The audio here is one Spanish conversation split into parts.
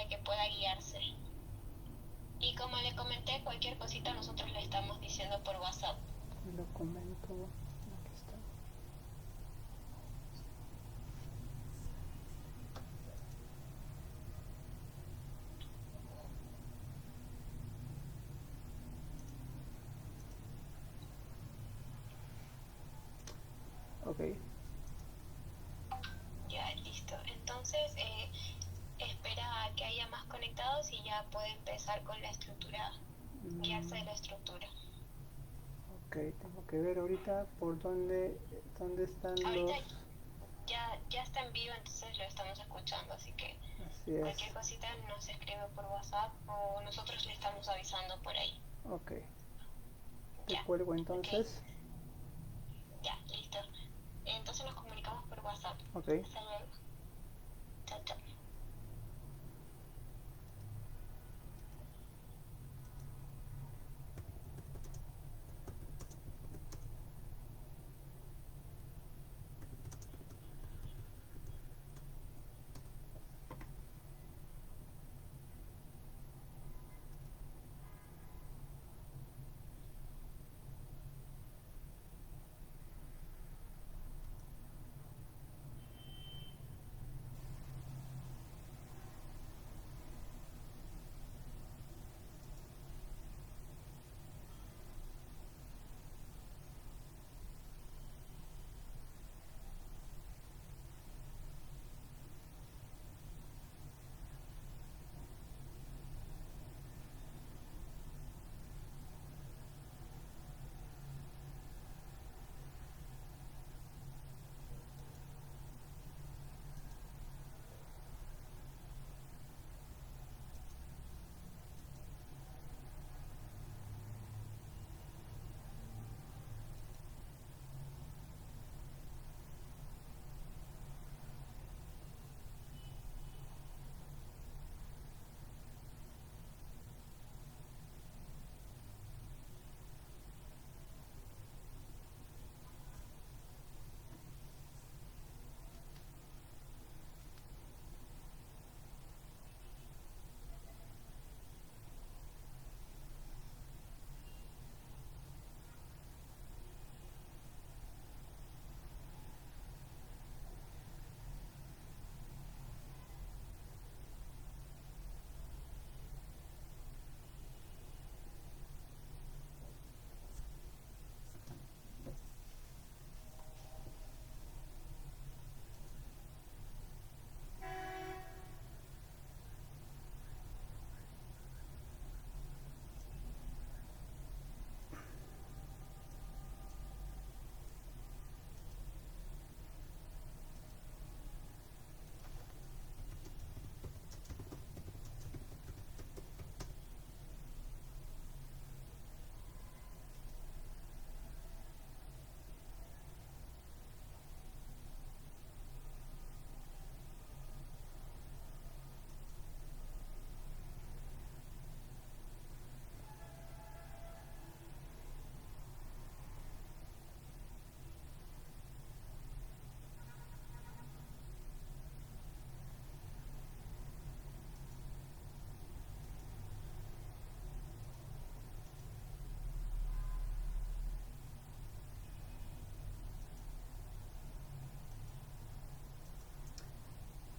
para que pueda guiarse. Y como le comenté, cualquier cosita nosotros le estamos diciendo por WhatsApp. Lo comento. Aquí está. Ok. Ya, listo. Entonces, espera a que haya más conectados y ya puede empezar con la estructura, guiarse de Mm, la estructura. ok, tengo que ver ahorita por dónde están Ahorita los... ya está en vivo, entonces lo estamos escuchando, así que Así cualquier es. cosita nos escribe por WhatsApp o nosotros le estamos avisando por ahí. Ok. Te Ya, cuelgo ok, entonces. ya, listo. Entonces nos comunicamos por WhatsApp. Ok. Hasta luego. Chao, chao.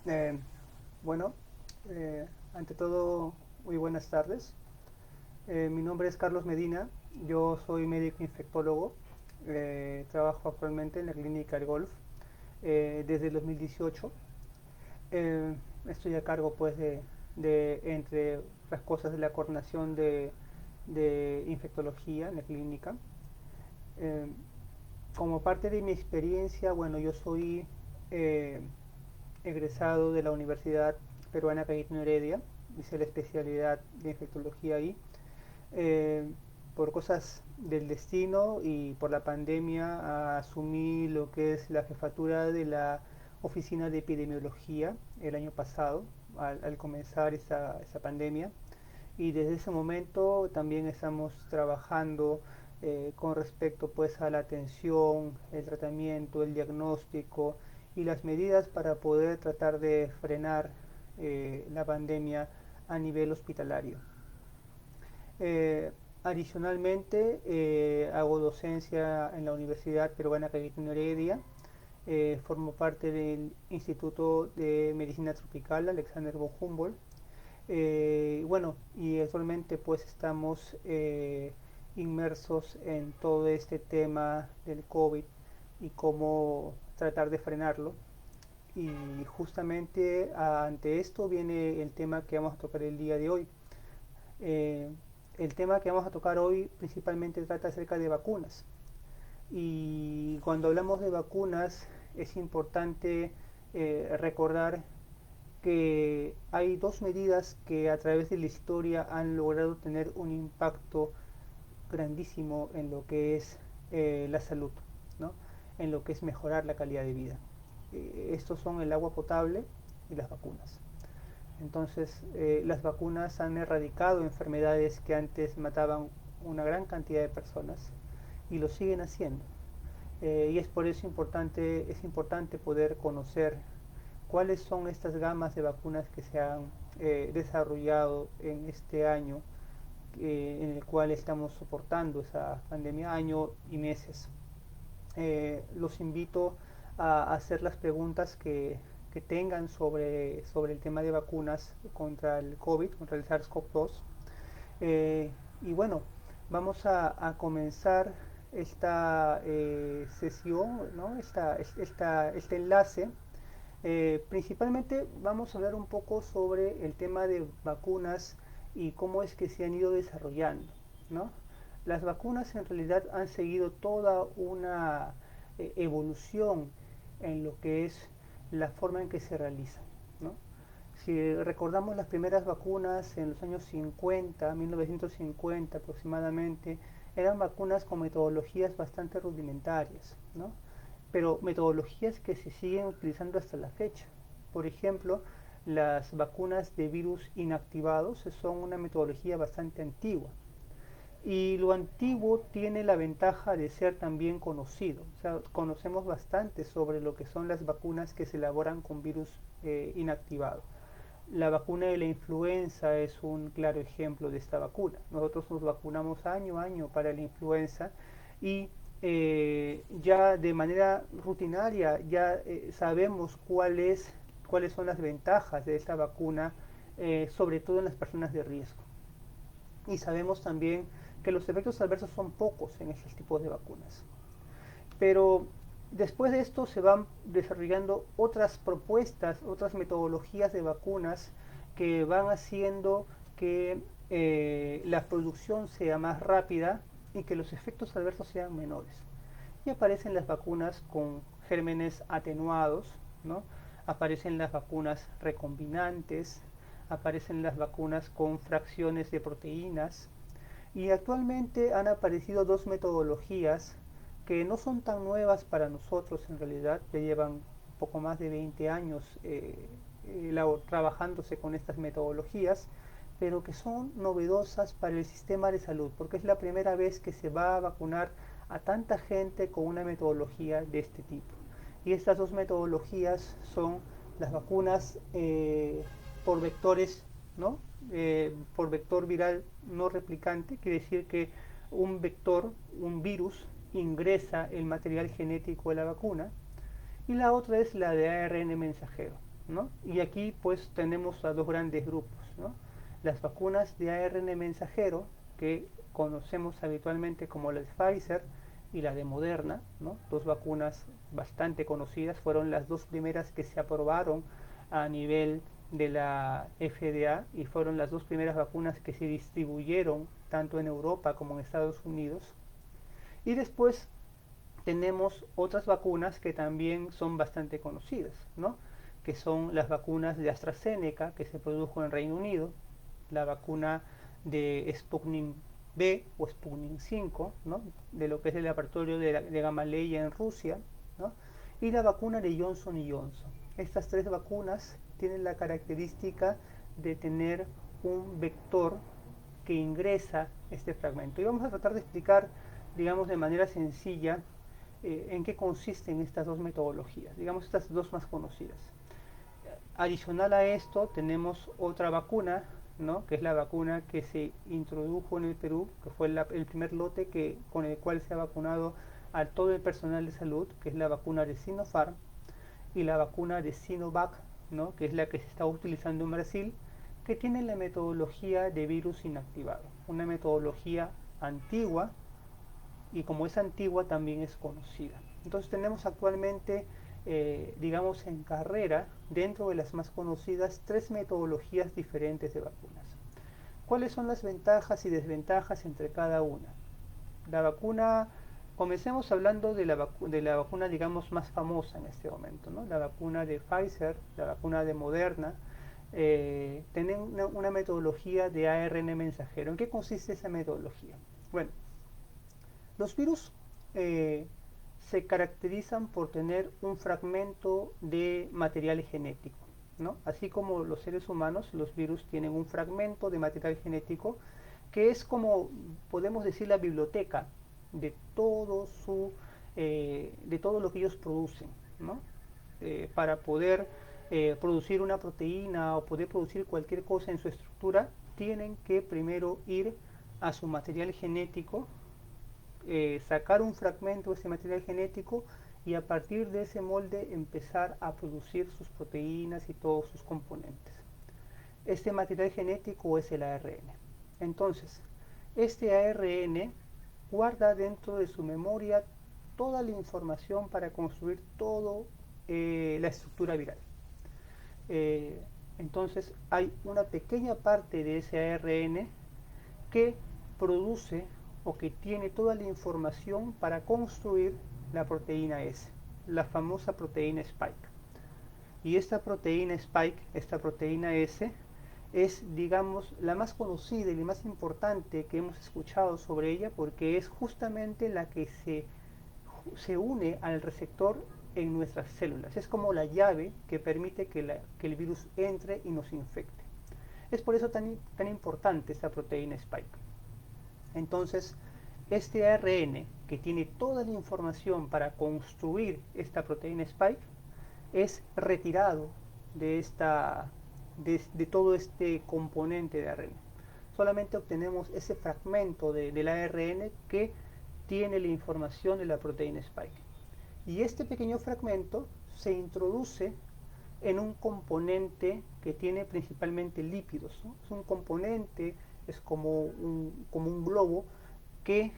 Eh, bueno, ante todo, muy buenas tardes. Mi nombre es Carlos Medina. Yo soy médico infectólogo. Trabajo actualmente en la clínica El Golf desde el 2018. Eh, Estoy a cargo, pues, entre las cosas, de la coordinación de infectología en la clínica. Eh, Como parte de mi experiencia, bueno, yo soy eh, egresado de la Universidad Peruana Cayetano Heredia, hice la especialidad de infectología ahí. Eh, por cosas del destino y por la pandemia asumí lo que es la jefatura de la oficina de epidemiología el año pasado, al comenzar esa pandemia. Y desde ese momento también estamos trabajando con respecto, pues, a la atención, el tratamiento, el diagnóstico y las medidas para poder tratar de frenar la pandemia a nivel hospitalario. Adicionalmente, hago docencia en la Universidad Peruana Cayetano Heredia. Formo parte del Instituto de Medicina Tropical Alexander von Humboldt. Bueno, y actualmente pues estamos inmersos en todo este tema del COVID y cómo tratar de frenarlo. Y justamente ante esto viene el tema que vamos a tocar el día de hoy. Eh, el tema que vamos a tocar hoy principalmente trata acerca de vacunas. Y cuando hablamos de vacunas es importante recordar que hay dos medidas que a través de la historia han logrado tener un impacto grandísimo en lo que es la salud, ¿no? En lo que es mejorar la calidad de vida. Estos son el agua potable y las vacunas. Entonces, las vacunas han erradicado enfermedades que antes mataban una gran cantidad de personas y lo siguen haciendo. Y es por eso es importante poder conocer cuáles son estas gamas de vacunas que se han desarrollado en este año en el cual estamos soportando esa pandemia, año y meses. Los invito a hacer las preguntas que tengan sobre el tema de vacunas contra el COVID, contra el SARS-CoV-2. Y bueno, vamos a comenzar esta sesión, ¿no? Este enlace. Principalmente vamos a hablar un poco sobre el tema de vacunas y cómo es que se han ido desarrollando, ¿no? Las vacunas en realidad han seguido toda una evolución en lo que es la forma en que se realizan, ¿no? Si recordamos las primeras vacunas en los años 50, 1950 aproximadamente, eran vacunas con metodologías bastante rudimentarias, ¿no? Pero metodologías que se siguen utilizando hasta la fecha. Por ejemplo, las vacunas de virus inactivados son una metodología bastante antigua. Y lo antiguo tiene la ventaja de ser también conocido. O sea, conocemos bastante sobre lo que son las vacunas que se elaboran con virus inactivado. La vacuna de la influenza es un claro ejemplo de esta vacuna. Nosotros nos vacunamos año a año para la influenza y ya de manera rutinaria ya sabemos cuáles son las ventajas de esta vacuna, sobre todo en las personas de riesgo. Y sabemos también que los efectos adversos son pocos en estos tipos de vacunas. Pero después de esto se van desarrollando otras propuestas, otras metodologías de vacunas que van haciendo que la producción sea más rápida y que los efectos adversos sean menores. Y aparecen las vacunas con gérmenes atenuados, ¿no? Aparecen las vacunas recombinantes, aparecen las vacunas con fracciones de proteínas, y actualmente han aparecido dos metodologías que no son tan nuevas para nosotros en realidad, ya llevan poco más de 20 años trabajándose con estas metodologías, pero que son novedosas para el sistema de salud, porque es la primera vez que se va a vacunar a tanta gente con una metodología de este tipo. Y estas dos metodologías son las vacunas por vectores, ¿no? Por vector viral no replicante, quiere decir que un vector, un virus, ingresa el material genético de la vacuna, y la otra es la de ARN mensajero, ¿no? Y aquí pues tenemos a dos grandes grupos, ¿no? Las vacunas de ARN mensajero, que conocemos habitualmente como la de Pfizer y la de Moderna, ¿no? Dos vacunas bastante conocidas, fueron las dos primeras que se aprobaron a nivel de la FDA y fueron las dos primeras vacunas que se distribuyeron tanto en Europa como en Estados Unidos. Y después tenemos otras vacunas que también son bastante conocidas, ¿no? Que son las vacunas de AstraZeneca, que se produjo en Reino Unido, la vacuna de Sputnik B o Sputnik 5, ¿no? De lo que es el laboratorio de Gamaleya en Rusia, ¿no? Y la vacuna de Johnson Johnson. Estas tres vacunas tienen la característica de tener un vector que ingresa este fragmento. Y vamos a tratar de explicar, digamos, de manera sencilla en qué consisten estas dos metodologías, digamos estas dos más conocidas. Adicional a esto tenemos otra vacuna, ¿no? Que es la vacuna que se introdujo en el Perú, que fue el primer lote con el cual se ha vacunado a todo el personal de salud, que es la vacuna de Sinopharm, y la vacuna de Sinovac, ¿no? Que es la que se está utilizando en Brasil, que tiene la metodología de virus inactivado, una metodología antigua, y como es antigua también es conocida. Entonces tenemos actualmente, digamos, en carrera, dentro de las más conocidas, tres metodologías diferentes de vacunas. ¿Cuáles son las ventajas y desventajas entre cada una? La vacuna, comencemos hablando de la vacuna, digamos, más famosa en este momento, ¿no? La vacuna de Pfizer, la vacuna de Moderna, tienen una metodología de ARN mensajero. ¿En qué consiste esa metodología? Bueno, los virus se caracterizan por tener un fragmento de material genético, ¿no? Así como los seres humanos, los virus tienen un fragmento de material genético que es como, podemos decir, la biblioteca de de todo lo que ellos producen, ¿no? Para poder producir una proteína o poder producir cualquier cosa en su estructura, tienen que primero ir a su material genético, sacar un fragmento de ese material genético y a partir de ese molde empezar a producir sus proteínas y todos sus componentes. Este material genético es el ARN. Entonces, este ARN guarda dentro de su memoria toda la información para construir toda la estructura viral. Entonces, hay una pequeña parte de ese ARN que produce o que tiene toda la información para construir la proteína S, la famosa proteína Spike. Y esta proteína Spike, esta proteína S, es, digamos, la más conocida y la más importante que hemos escuchado sobre ella porque es justamente la que se une al receptor en nuestras células. Es como la llave que permite que el virus entre y nos infecte. Es por eso tan importante esta proteína Spike. Entonces, este ARN que tiene toda la información para construir esta proteína Spike es retirado de todo este componente de ARN. Solamente obtenemos ese fragmento del ARN que tiene la información de la proteína Spike. Y este pequeño fragmento se introduce en un componente que tiene principalmente lípidos, ¿no? Es un componente, es como un globo que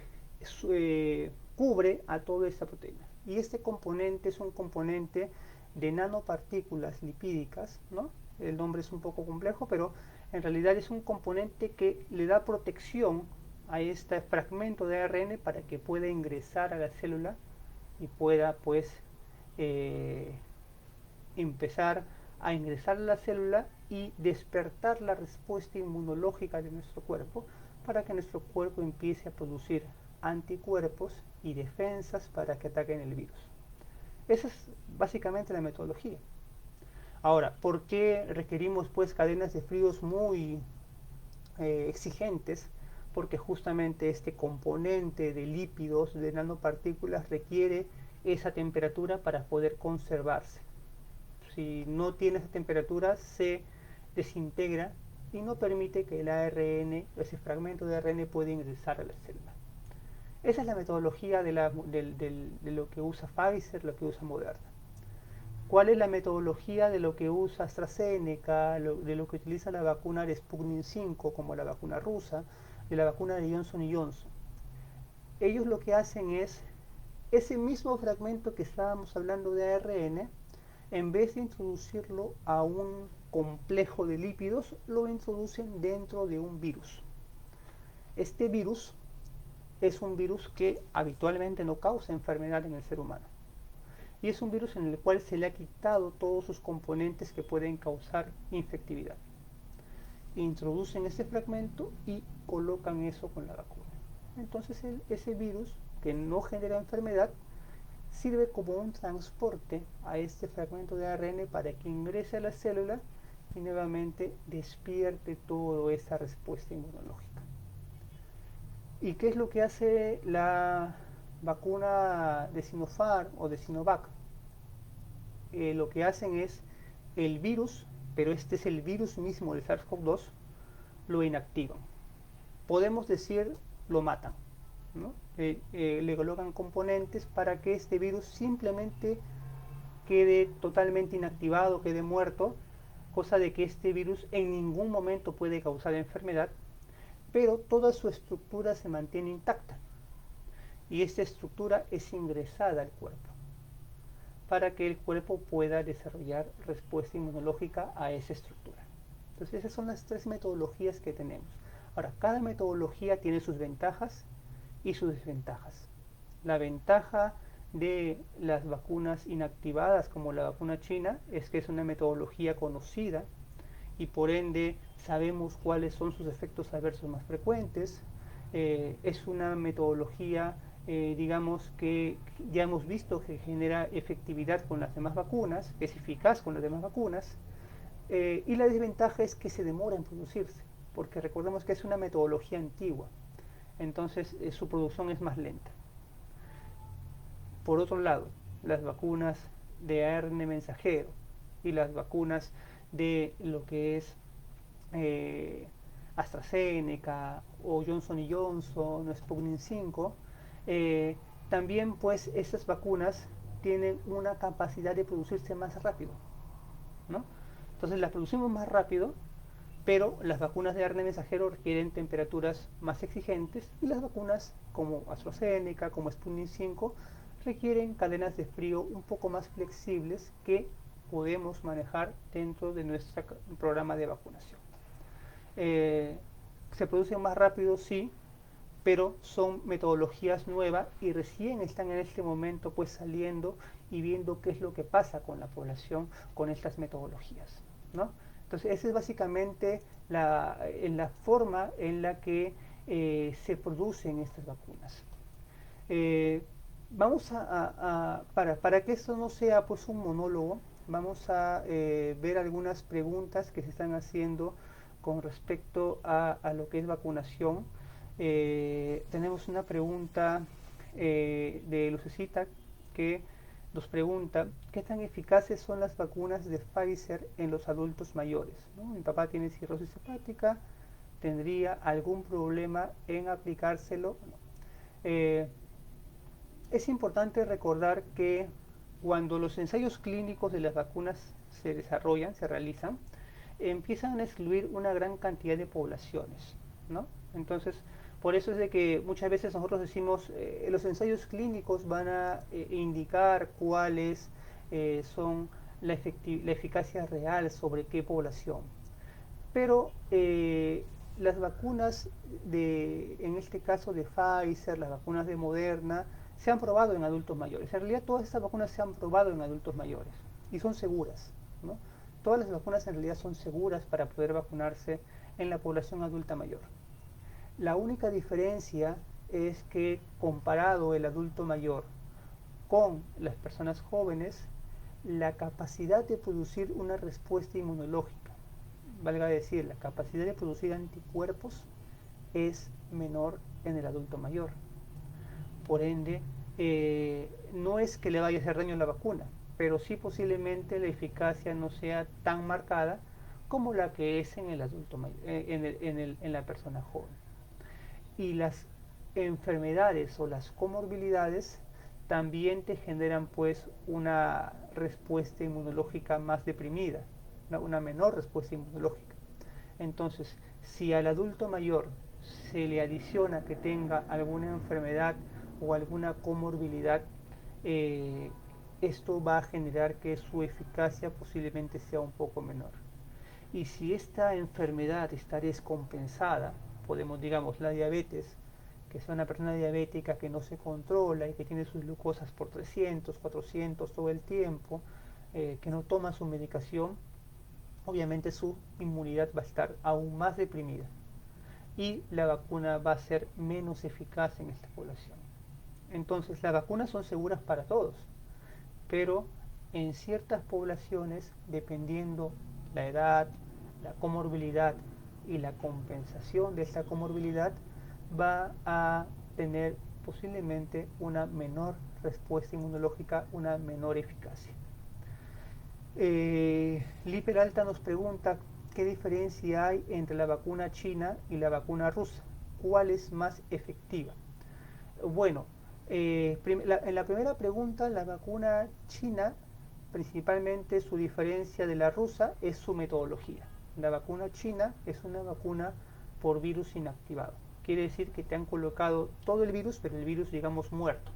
cubre a toda esta proteína. Y este componente es un componente de nanopartículas lipídicas, ¿no? El nombre es un poco complejo, pero en realidad es un componente que le da protección a este fragmento de ARN para que pueda ingresar a la célula y pueda, pues, empezar a ingresar a la célula y despertar la respuesta inmunológica de nuestro cuerpo para que nuestro cuerpo empiece a producir anticuerpos y defensas para que ataquen el virus. Esa es básicamente la metodología. Ahora, ¿por qué requerimos pues cadenas de fríos muy exigentes? Porque justamente este componente de lípidos, de nanopartículas, requiere esa temperatura para poder conservarse. Si no tiene esa temperatura, se desintegra y no permite que el ARN, ese fragmento de ARN, pueda ingresar a la célula. Esa es la metodología de lo que usa Pfizer, lo que usa Moderna. ¿Cuál es la metodología de lo que usa AstraZeneca, de lo que utiliza la vacuna de Sputnik 5, como la vacuna rusa, de la vacuna de Johnson Johnson? Ellos lo que hacen es, ese mismo fragmento que estábamos hablando de ARN, en vez de introducirlo a un complejo de lípidos, lo introducen dentro de un virus. Este virus es un virus que habitualmente no causa enfermedad en el ser humano. Y es un virus en el cual se le ha quitado todos sus componentes que pueden causar infectividad. Introducen ese fragmento y colocan eso con la vacuna. Entonces ese virus, que no genera enfermedad, sirve como un transporte a este fragmento de ARN para que ingrese a la célula y nuevamente despierte toda esa respuesta inmunológica. ¿Y qué es lo que hace la vacuna de Sinopharm o de Sinovac? Lo que hacen es el virus, pero este es el virus mismo del SARS-CoV-2, lo inactivan. Podemos decir, lo matan, ¿no? Le colocan componentes para que este virus simplemente quede totalmente inactivado, quede muerto, cosa de que este virus en ningún momento puede causar enfermedad, pero toda su estructura se mantiene intacta y esta estructura es ingresada al cuerpo para que el cuerpo pueda desarrollar respuesta inmunológica a esa estructura. Entonces esas son las tres metodologías que tenemos. Ahora, cada metodología tiene sus ventajas y sus desventajas. La ventaja de las vacunas inactivadas como la vacuna china es que es una metodología conocida y por ende sabemos cuáles son sus efectos adversos más frecuentes. Es una metodología digamos que ya hemos visto que genera efectividad con las demás vacunas, que es eficaz con las demás vacunas, y la desventaja es que se demora en producirse, porque recordemos que es una metodología antigua, entonces su producción es más lenta. Por otro lado, las vacunas de ARN mensajero y las vacunas de lo que es AstraZeneca o Johnson Johnson o Sputnik 5, también pues estas vacunas tienen una capacidad de producirse más rápido, ¿no? Entonces las producimos más rápido, pero las vacunas de ARN mensajero requieren temperaturas más exigentes y las vacunas como AstraZeneca, como Sputnik 5, requieren cadenas de frío un poco más flexibles que podemos manejar dentro de nuestro programa de vacunación. Se producen más rápido, sí, pero son metodologías nuevas y recién están en este momento pues saliendo y viendo qué es lo que pasa con la población con estas metodologías, ¿no? Entonces esa es básicamente la forma en la que se producen estas vacunas. Vamos para que esto no sea pues un monólogo, vamos a ver algunas preguntas que se están haciendo con respecto a lo que es vacunación. Tenemos una pregunta de Lucecita que nos pregunta ¿qué tan eficaces son las vacunas de Pfizer en los adultos mayores? ¿No? Mi papá tiene cirrosis hepática, ¿tendría algún problema en aplicárselo? No. Es importante recordar que cuando los ensayos clínicos de las vacunas se desarrollan, se realizan, empiezan a excluir una gran cantidad de poblaciones, ¿no? Entonces, por eso es de que muchas veces nosotros decimos los ensayos clínicos van a indicar cuáles son la eficacia real sobre qué población. Pero las vacunas en este caso de Pfizer, las vacunas de Moderna, se han probado en adultos mayores. En realidad todas estas vacunas se han probado en adultos mayores y son seguras, ¿no? Todas las vacunas en realidad son seguras para poder vacunarse en la población adulta mayor. La única diferencia es que comparado el adulto mayor con las personas jóvenes, la capacidad de producir una respuesta inmunológica, valga decir, la capacidad de producir anticuerpos es menor en el adulto mayor. Por ende, no es que le vaya a hacer daño a la vacuna, pero sí posiblemente la eficacia no sea tan marcada como la que es en el adulto mayor, en la persona joven. Y las enfermedades o las comorbilidades también te generan pues una respuesta inmunológica más deprimida, una menor respuesta inmunológica. Entonces, si al adulto mayor se le adiciona que tenga alguna enfermedad o alguna comorbilidad, esto va a generar que su eficacia posiblemente sea un poco menor. Y si esta enfermedad está descompensada, podemos, digamos, la diabetes, que es una persona diabética que no se controla y que tiene sus glucosas por 300, 400 todo el tiempo, que no toma su medicación, obviamente su inmunidad va a estar aún más deprimida y la vacuna va a ser menos eficaz en esta población. Entonces las vacunas son seguras para todos, pero en ciertas poblaciones, dependiendo la edad, la comorbilidad y la compensación de esta comorbilidad, va a tener posiblemente una menor respuesta inmunológica, una menor eficacia. Lee Peralta nos pregunta qué diferencia hay entre la vacuna china y la vacuna rusa. ¿Cuál es más efectiva? Bueno, en la primera pregunta, la vacuna china, principalmente su diferencia de la rusa es su metodología. La vacuna china es una vacuna por virus inactivado. Quiere decir que te han colocado todo el virus, pero el virus, digamos, muerto,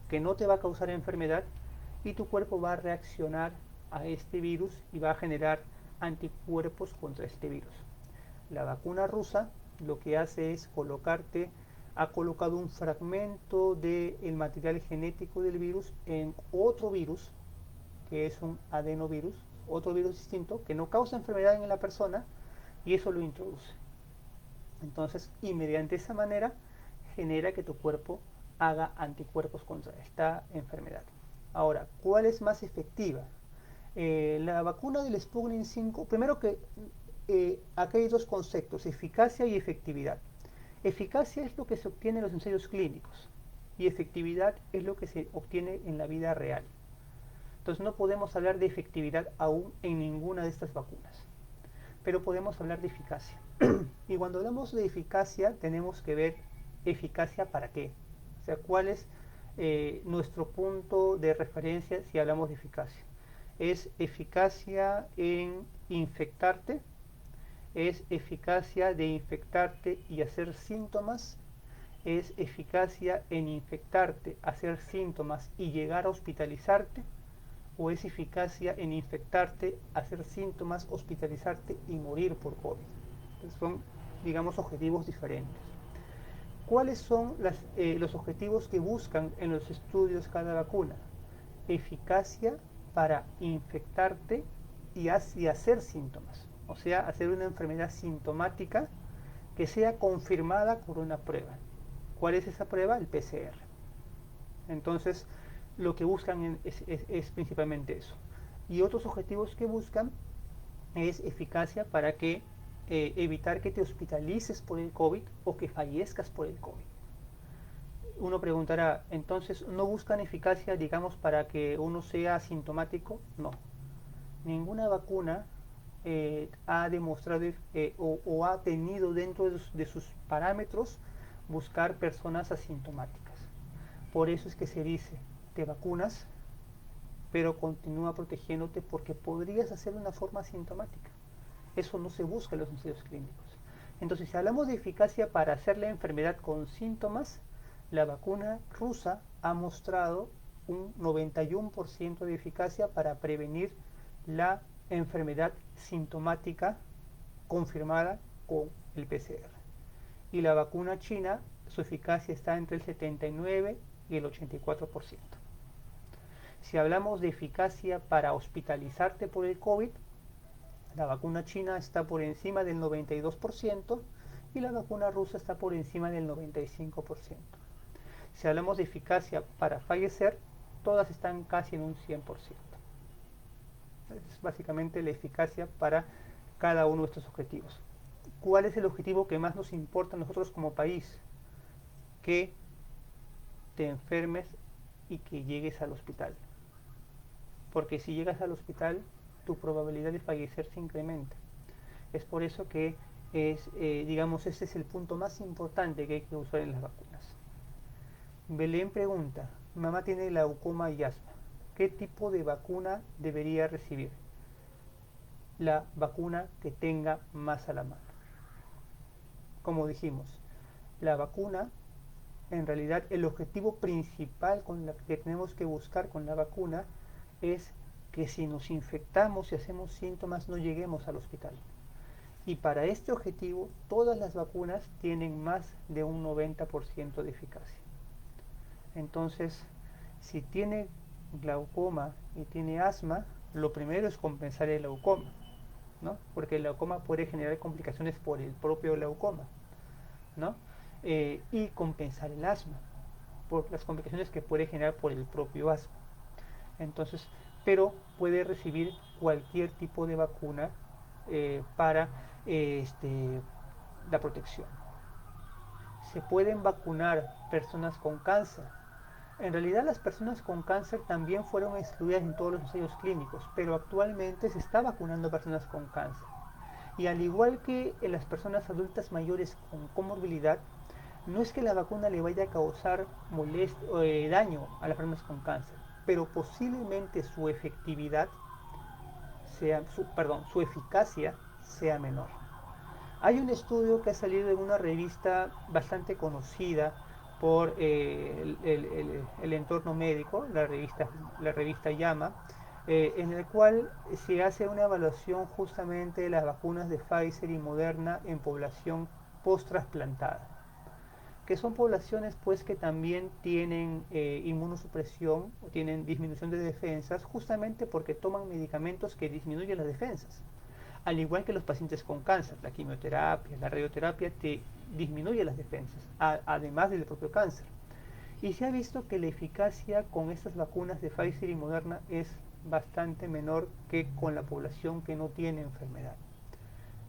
que no te va a causar enfermedad y tu cuerpo va a reaccionar a este virus y va a generar anticuerpos contra este virus. La vacuna rusa lo que hace es ha colocado un fragmento del material genético del virus en otro virus, que es un adenovirus, otro virus distinto, que no causa enfermedad en la persona, y eso lo introduce. Entonces, y mediante esa manera genera que tu cuerpo haga anticuerpos contra esta enfermedad. Ahora, ¿cuál es más efectiva? La vacuna del Sputnik 5, primero que aquí hay dos conceptos, eficacia y efectividad. Eficacia es lo que se obtiene en los ensayos clínicos y efectividad es lo que se obtiene en la vida real. Entonces no podemos hablar de efectividad aún en ninguna de estas vacunas, pero podemos hablar de eficacia. Y cuando hablamos de eficacia tenemos que ver eficacia para qué, o sea, cuál es nuestro punto de referencia si hablamos de eficacia. ¿Es eficacia en infectarte? ¿Es eficacia de infectarte y hacer síntomas? ¿Es eficacia en infectarte, hacer síntomas y llegar a hospitalizarte? ¿O es eficacia en infectarte, hacer síntomas, hospitalizarte y morir por COVID? Entonces son, digamos, objetivos diferentes. ¿Cuáles son los objetivos que buscan en los estudios cada vacuna? Eficacia para infectarte y hacer síntomas, o sea, hacer una enfermedad sintomática que sea confirmada por una prueba. ¿Cuál es esa prueba? El PCR. Entonces, lo que buscan es principalmente eso. Y otros objetivos que buscan es eficacia para que evitar que te hospitalices por el COVID o que fallezcas por el COVID. Uno preguntará, entonces, ¿no buscan eficacia, digamos, para que uno sea asintomático? No. Ninguna vacuna ha demostrado o ha tenido dentro de sus parámetros buscar personas asintomáticas. Por eso es que se dice, te vacunas, pero continúa protegiéndote porque podrías hacerlo de una forma asintomática. Eso no se busca en los ensayos clínicos. Entonces, si hablamos de eficacia para hacer la enfermedad con síntomas, la vacuna rusa ha mostrado un 91% de eficacia para prevenir la enfermedad sintomática confirmada con el PCR. Y la vacuna china, su eficacia está entre el 79 y el 84%. Si hablamos de eficacia para hospitalizarte por el COVID, la vacuna china está por encima del 92% y la vacuna rusa está por encima del 95%. Si hablamos de eficacia para fallecer, todas están casi en un 100%. Es básicamente la eficacia para cada uno de estos objetivos. ¿Cuál es el objetivo que más nos importa a nosotros como país? Que te enfermes y que llegues al hospital. Porque si llegas al hospital, tu probabilidad de fallecer se incrementa. Es por eso que digamos, ese es el punto más importante que hay que usar en las vacunas. Belén pregunta, mi mamá tiene glaucoma y asma, ¿qué tipo de vacuna debería recibir? La vacuna que tenga más a la mano. Como dijimos, la vacuna, en realidad el objetivo principal que tenemos que buscar con la vacuna es que si nos infectamos y hacemos síntomas no lleguemos al hospital. Y para este objetivo todas las vacunas tienen más de un 90% de eficacia. Entonces, si tiene glaucoma y tiene asma, lo primero es compensar el glaucoma, ¿no? Porque el glaucoma puede generar complicaciones por el propio glaucoma, ¿no? Y compensar el asma, por las complicaciones que puede generar por el propio asma. Entonces, pero puede recibir cualquier tipo de vacuna para la protección. Se pueden vacunar personas con cáncer. En realidad las personas con cáncer también fueron excluidas en todos los ensayos clínicos, pero actualmente se está vacunando a personas con cáncer. Y al igual que en las personas adultas mayores con comorbilidad, no es que la vacuna le vaya a causar daño a las personas con cáncer, pero posiblemente su efectividad su eficacia sea menor. Hay un estudio que ha salido en una revista bastante conocida por el entorno médico, la revista JAMA, en el cual se hace una evaluación justamente de las vacunas de Pfizer y Moderna en población post-trasplantada, que son poblaciones pues que también tienen inmunosupresión o tienen disminución de defensas justamente porque toman medicamentos que disminuyen las defensas. Al igual que los pacientes con cáncer, la quimioterapia, la radioterapia te disminuye las defensas, además del propio cáncer. Y se ha visto que la eficacia con estas vacunas de Pfizer y Moderna es bastante menor que con la población que no tiene enfermedad.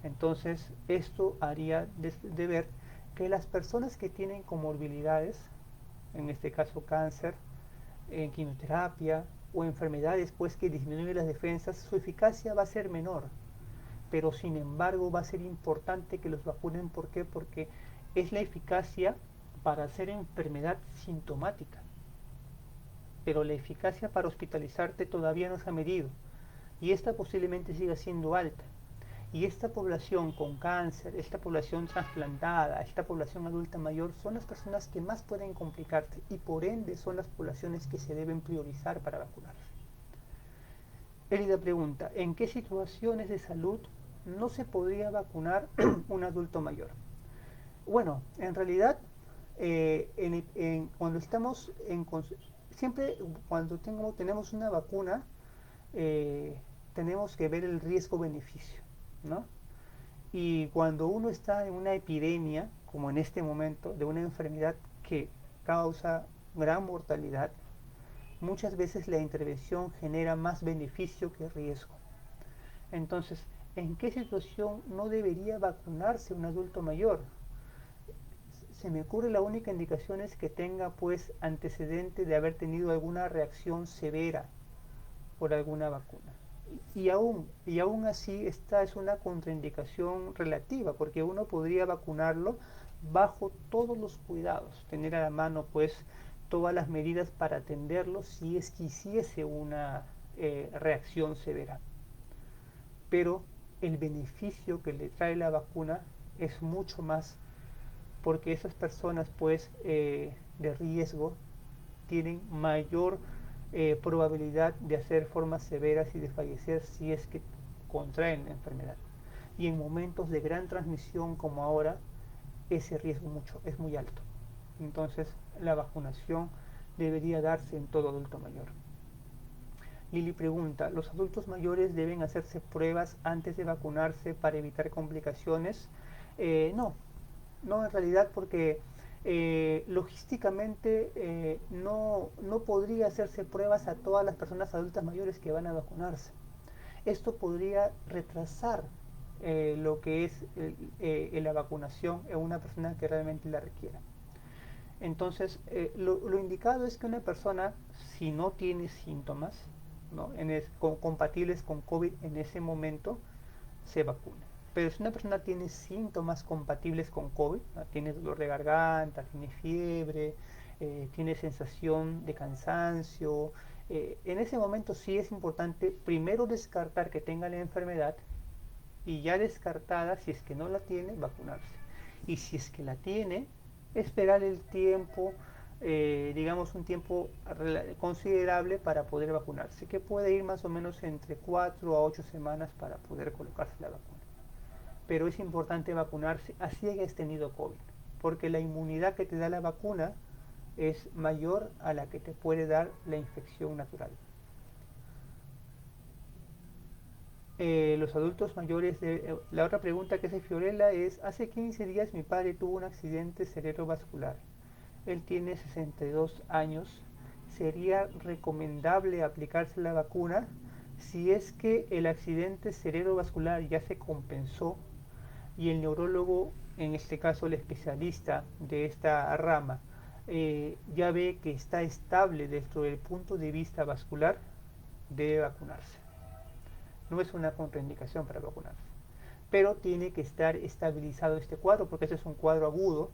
Entonces, esto haría de ver que las personas que tienen comorbilidades, en este caso cáncer, en quimioterapia o enfermedades pues que disminuyen las defensas, su eficacia va a ser menor. Pero sin embargo va a ser importante que los vacunen. ¿Por qué? Porque es la eficacia para hacer enfermedad sintomática. Pero la eficacia para hospitalizarte todavía no se ha medido. Y esta posiblemente siga siendo alta. Y esta población con cáncer, esta población trasplantada, esta población adulta mayor son las personas que más pueden complicarse y por ende son las poblaciones que se deben priorizar para vacunarse. Elida pregunta, ¿en qué situaciones de salud no se podría vacunar un adulto mayor? Bueno, en realidad, cuando estamos siempre cuando tenemos una vacuna, tenemos que ver el riesgo-beneficio, ¿no? Y cuando uno está en una epidemia, como en este momento, de una enfermedad que causa gran mortalidad, muchas veces la intervención genera más beneficio que riesgo. Entonces, ¿en qué situación no debería vacunarse un adulto mayor? Se me ocurre la única indicación es que tenga pues antecedente de haber tenido alguna reacción severa por alguna vacuna. Y aún así esta es una contraindicación relativa, porque uno podría vacunarlo bajo todos los cuidados, tener a la mano pues todas las medidas para atenderlo si es que hiciese una reacción severa. Pero el beneficio que le trae la vacuna es mucho más, porque esas personas pues de riesgo tienen mayor probabilidad de hacer formas severas y de fallecer si es que contraen la enfermedad. Y en momentos de gran transmisión como ahora, ese riesgo es muy alto. Entonces la vacunación debería darse en todo adulto mayor. Lili pregunta, ¿los adultos mayores deben hacerse pruebas antes de vacunarse para evitar complicaciones? No, en realidad porque logísticamente no podría hacerse pruebas a todas las personas adultas mayores que van a vacunarse. Esto podría retrasar lo que es la vacunación en una persona que realmente la requiera. Entonces, lo indicado es que una persona, si no tiene síntomas, ¿no? compatibles con COVID en ese momento, se vacune. Pero si una persona tiene síntomas compatibles con COVID, ¿no? Tiene dolor de garganta, tiene fiebre, tiene sensación de cansancio, en ese momento sí es importante primero descartar que tenga la enfermedad y ya descartada, si es que no la tiene, vacunarse. Y si es que la tiene, esperar el tiempo, digamos un tiempo considerable para poder vacunarse, que puede ir más o menos entre 4 a 8 semanas para poder colocarse la vacuna. Pero es importante vacunarse así hayas tenido COVID, porque la inmunidad que te da la vacuna es mayor a la que te puede dar la infección natural. Los adultos mayores, la otra pregunta que hace Fiorella es, hace 15 días mi padre tuvo un accidente cerebrovascular. Él tiene 62 años. ¿Sería recomendable aplicarse la vacuna si es que el accidente cerebrovascular ya se compensó y el neurólogo, en este caso el especialista de esta rama, ya ve que está estable dentro del punto de vista vascular, debe vacunarse. No es una contraindicación para vacunarse, pero tiene que estar estabilizado este cuadro, porque este es un cuadro agudo,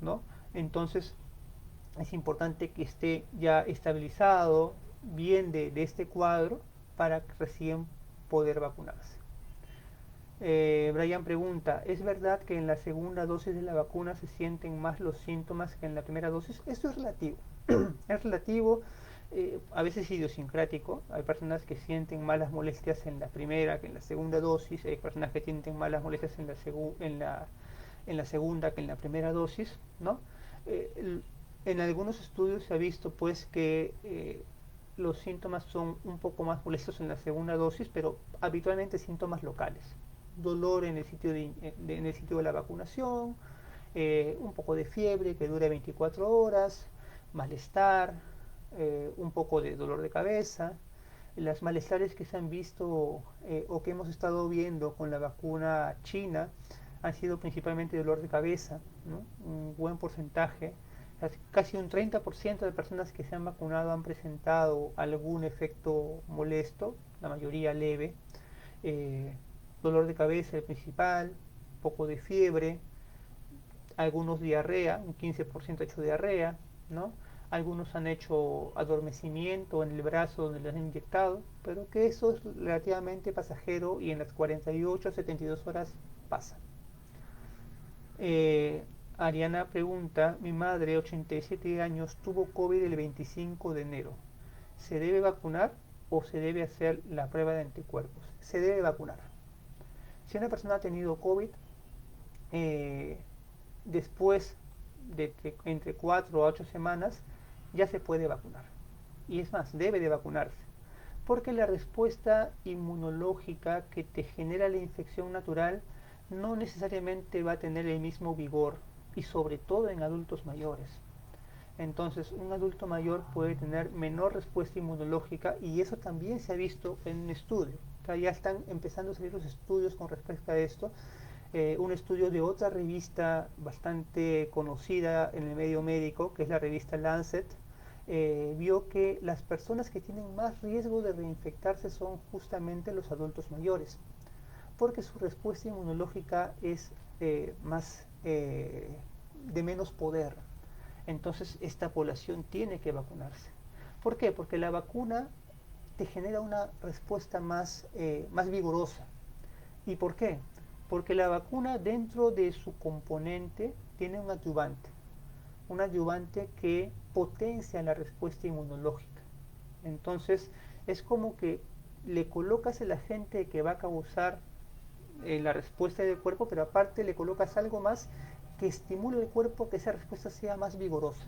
¿no? Entonces es importante que esté ya estabilizado bien de este cuadro para recién poder vacunarse. Brian pregunta, ¿es verdad que en la segunda dosis de la vacuna se sienten más los síntomas que en la primera dosis? Esto es relativo. Es relativo, a veces idiosincrático. Hay personas que sienten malas molestias en la primera que en la segunda dosis. Hay personas que sienten malas molestias en la segunda que en la primera dosis, ¿no? En algunos estudios se ha visto pues que los síntomas son un poco más molestos en la segunda dosis, pero habitualmente síntomas locales. Dolor en el sitio en el sitio de la vacunación, un poco de fiebre que dura 24 horas, malestar, un poco de dolor de cabeza. Las malestares que se han visto o que hemos estado viendo con la vacuna china han sido principalmente dolor de cabeza, ¿no? Un buen porcentaje, casi un 30% de personas que se han vacunado han presentado algún efecto molesto, la mayoría leve. eh, Dolor de cabeza el principal, poco de fiebre, algunos diarrea, un 15% hecho diarrea, ¿no? Algunos han hecho adormecimiento en el brazo donde les han inyectado, pero que eso es relativamente pasajero y en las 48 a 72 horas pasa. Eh, Ariana pregunta, mi madre, 87 años, tuvo COVID el 25 de enero. ¿Se debe vacunar o se debe hacer la prueba de anticuerpos? Se debe vacunar. Si una persona ha tenido COVID, eh, después de entre 4 a 8 semanas, ya se puede vacunar. Y es más, debe de vacunarse. Porque la respuesta inmunológica que te genera la infección natural no necesariamente va a tener el mismo vigor, y sobre todo en adultos mayores. Entonces, un adulto mayor puede tener menor respuesta inmunológica, y eso también se ha visto en un estudio. O sea, ya están empezando a salir los estudios con respecto a esto. Un estudio de otra revista bastante conocida en el medio médico, que es la revista Lancet, vio que las personas que tienen más riesgo de reinfectarse son justamente los adultos mayores, porque su respuesta inmunológica es de menos poder. Entonces esta población tiene que vacunarse. ¿Por qué? Porque la vacuna te genera una respuesta más vigorosa. ¿Y por qué? Porque la vacuna dentro de su componente tiene un adyuvante que potencia la respuesta inmunológica. Entonces es como que le colocas el agente que va a causar la respuesta del cuerpo, pero aparte le colocas algo más que estimule el cuerpo, que esa respuesta sea más vigorosa,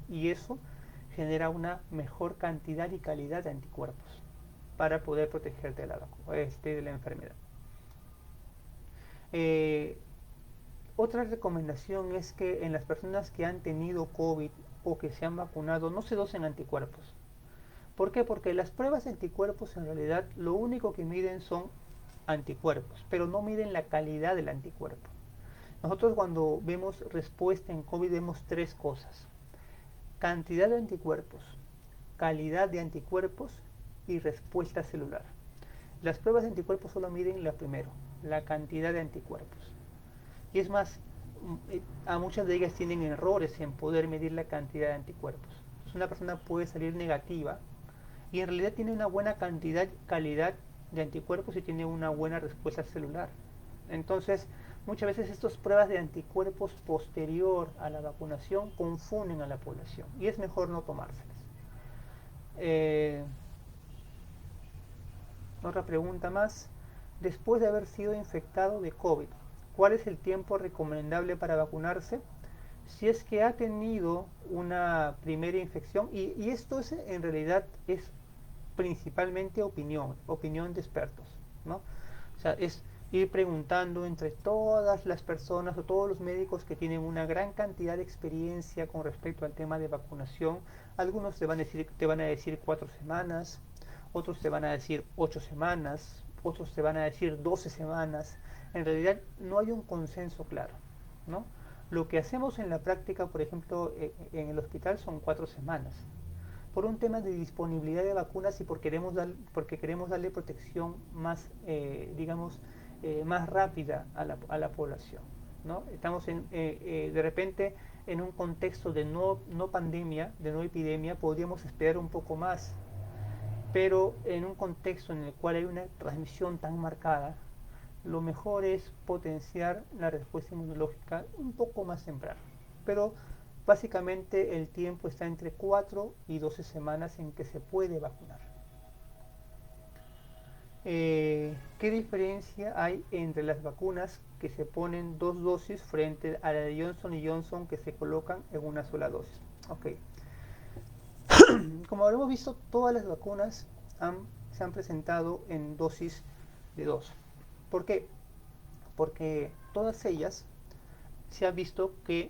y eso genera una mejor cantidad y calidad de anticuerpos para poder protegerte de la enfermedad. Otra recomendación es que en las personas que han tenido COVID o que se han vacunado no se dosen anticuerpos. ¿Por qué? Porque las pruebas de anticuerpos en realidad lo único que miden son anticuerpos, pero no miden la calidad del anticuerpo. Nosotros cuando vemos respuesta en COVID vemos tres cosas: cantidad de anticuerpos, calidad de anticuerpos y respuesta celular. Las pruebas de anticuerpos solo miden la primero, la cantidad de anticuerpos. Y es más, a muchas de ellas tienen errores en poder medir la cantidad de anticuerpos. Entonces una persona puede salir negativa y en realidad tiene una buena calidad de anticuerpos y tiene una buena respuesta celular. Entonces, muchas veces estas pruebas de anticuerpos posterior a la vacunación confunden a la población y es mejor no tomárselas. Otra pregunta más. Después de haber sido infectado de COVID, ¿cuál es el tiempo recomendable para vacunarse? Si es que ha tenido una primera infección, y esto en realidad es principalmente opinión de expertos, ¿no? O sea, es ir preguntando entre todas las personas o todos los médicos que tienen una gran cantidad de experiencia con respecto al tema de vacunación. Algunos te van a decir 4 semanas, otros te van a decir 8 semanas, otros te van a decir 12 semanas. En realidad no hay un consenso claro, ¿no? Lo que hacemos en la práctica, por ejemplo, en el hospital son 4 semanas. Por un tema de disponibilidad de vacunas y porque queremos darle protección más, más rápida a la población, ¿no? Estamos de repente en un contexto de no pandemia, de no epidemia, podríamos esperar un poco más, pero en un contexto en el cual hay una transmisión tan marcada, lo mejor es potenciar la respuesta inmunológica un poco más temprano. Pero básicamente el tiempo está entre 4 y 12 semanas en que se puede vacunar. ¿Qué diferencia hay entre las vacunas que se ponen 2 dosis frente a la de Johnson y Johnson que se colocan en una sola dosis? Ok. Como habremos visto, todas las vacunas se han presentado en dosis de 2. ¿Por qué? Porque todas ellas se ha visto que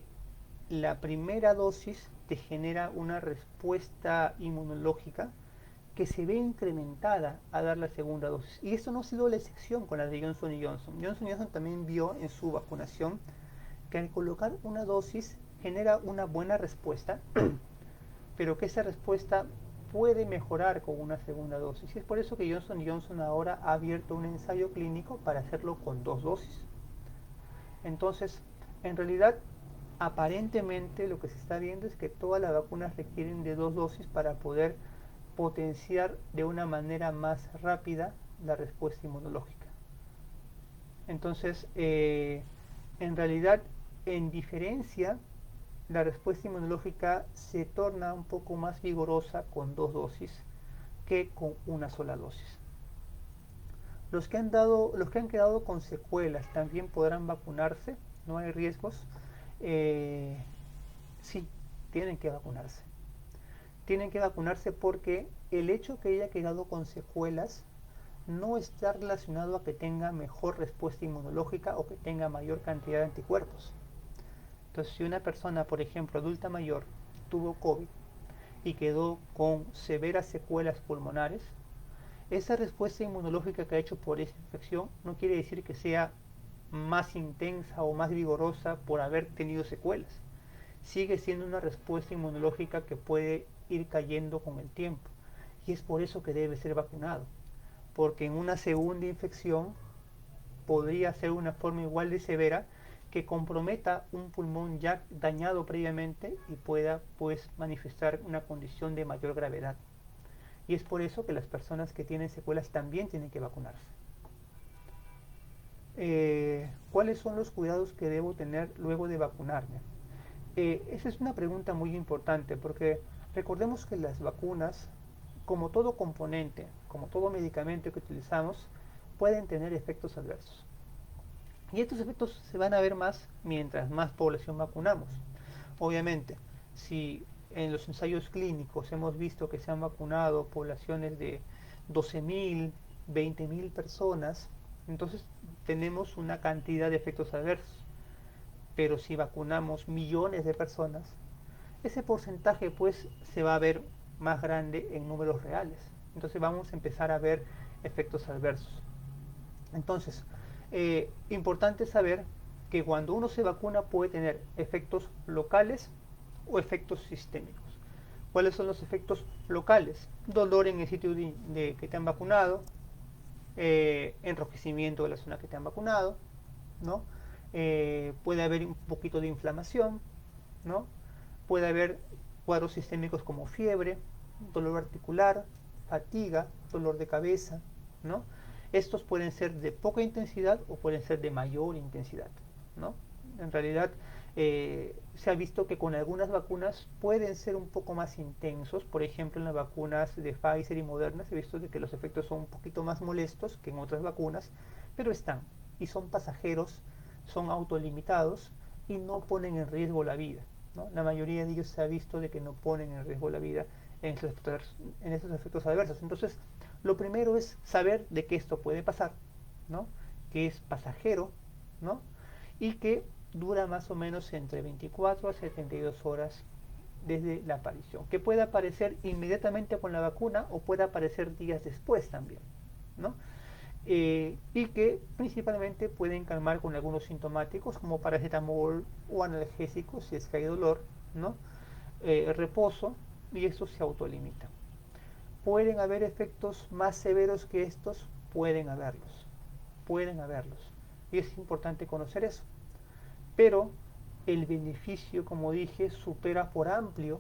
la primera dosis te genera una respuesta inmunológica que se ve incrementada a dar la segunda dosis. Y esto no ha sido la excepción con la de Johnson y Johnson. Johnson y Johnson también vio en su vacunación que al colocar una dosis genera una buena respuesta, pero que esa respuesta puede mejorar con una segunda dosis. Y es por eso que Johnson y Johnson ahora ha abierto un ensayo clínico para hacerlo con 2 dosis. Entonces, en realidad, aparentemente lo que se está viendo es que todas las vacunas requieren de 2 dosis para poder potenciar de una manera más rápida la respuesta inmunológica. Entonces, en realidad, en diferencia, la respuesta inmunológica se torna un poco más vigorosa con 2 dosis que con una sola dosis. Los que han quedado con secuelas también podrán vacunarse, no hay riesgos. Sí, tienen que vacunarse. Tienen que vacunarse porque el hecho que haya quedado con secuelas no está relacionado a que tenga mejor respuesta inmunológica o que tenga mayor cantidad de anticuerpos. Entonces, si una persona, por ejemplo, adulta mayor, tuvo COVID y quedó con severas secuelas pulmonares, esa respuesta inmunológica que ha hecho por esa infección no quiere decir que sea más intensa o más vigorosa por haber tenido secuelas. Sigue siendo una respuesta inmunológica que puede ir cayendo con el tiempo. Y es por eso que debe ser vacunado. Porque en una segunda infección podría ser una forma igual de severa que comprometa un pulmón ya dañado previamente y pueda pues manifestar una condición de mayor gravedad. Y es por eso que las personas que tienen secuelas también tienen que vacunarse. ¿Cuáles son los cuidados que debo tener luego de vacunarme? Esa es una pregunta muy importante porque recordemos que las vacunas, como todo componente, como todo medicamento que utilizamos, pueden tener efectos adversos. Y estos efectos se van a ver más mientras más población vacunamos. Obviamente, si en los ensayos clínicos hemos visto que se han vacunado poblaciones de 12.000, 20.000 personas, entonces tenemos una cantidad de efectos adversos. Pero si vacunamos millones de personas, ese porcentaje pues se va a ver más grande en números reales. Entonces vamos a empezar a ver efectos adversos. Entonces, importante saber que cuando uno se vacuna puede tener efectos locales o efectos sistémicos. ¿Cuáles son los efectos locales? Dolor en el sitio que te han vacunado, enrojecimiento de la zona que te han vacunado, ¿no? Puede haber un poquito de inflamación, ¿no? Puede haber cuadros sistémicos como fiebre, dolor articular, fatiga, dolor de cabeza, ¿no? Estos pueden ser de poca intensidad o pueden ser de mayor intensidad, ¿no? En realidad se ha visto que con algunas vacunas pueden ser un poco más intensos. Por ejemplo, en las vacunas de Pfizer y Moderna se ha visto de que los efectos son un poquito más molestos que en otras vacunas, pero están y son pasajeros, son autolimitados y no ponen en riesgo la vida, ¿no? La mayoría de ellos se ha visto de que no ponen en riesgo la vida en esos efectos adversos. Entonces, lo primero es saber de que esto puede pasar, ¿no? Que es pasajero, ¿no? Y que dura más o menos entre 24 a 72 horas desde la aparición, que puede aparecer inmediatamente con la vacuna o puede aparecer días después también, ¿no? y que principalmente pueden calmar con algunos sintomáticos como paracetamol o analgésicos si es que hay dolor, ¿no? Reposo, y esto se autolimita. ¿Pueden haber efectos más severos que estos? Pueden haberlos, y es importante conocer eso, pero el beneficio, como dije, supera por amplio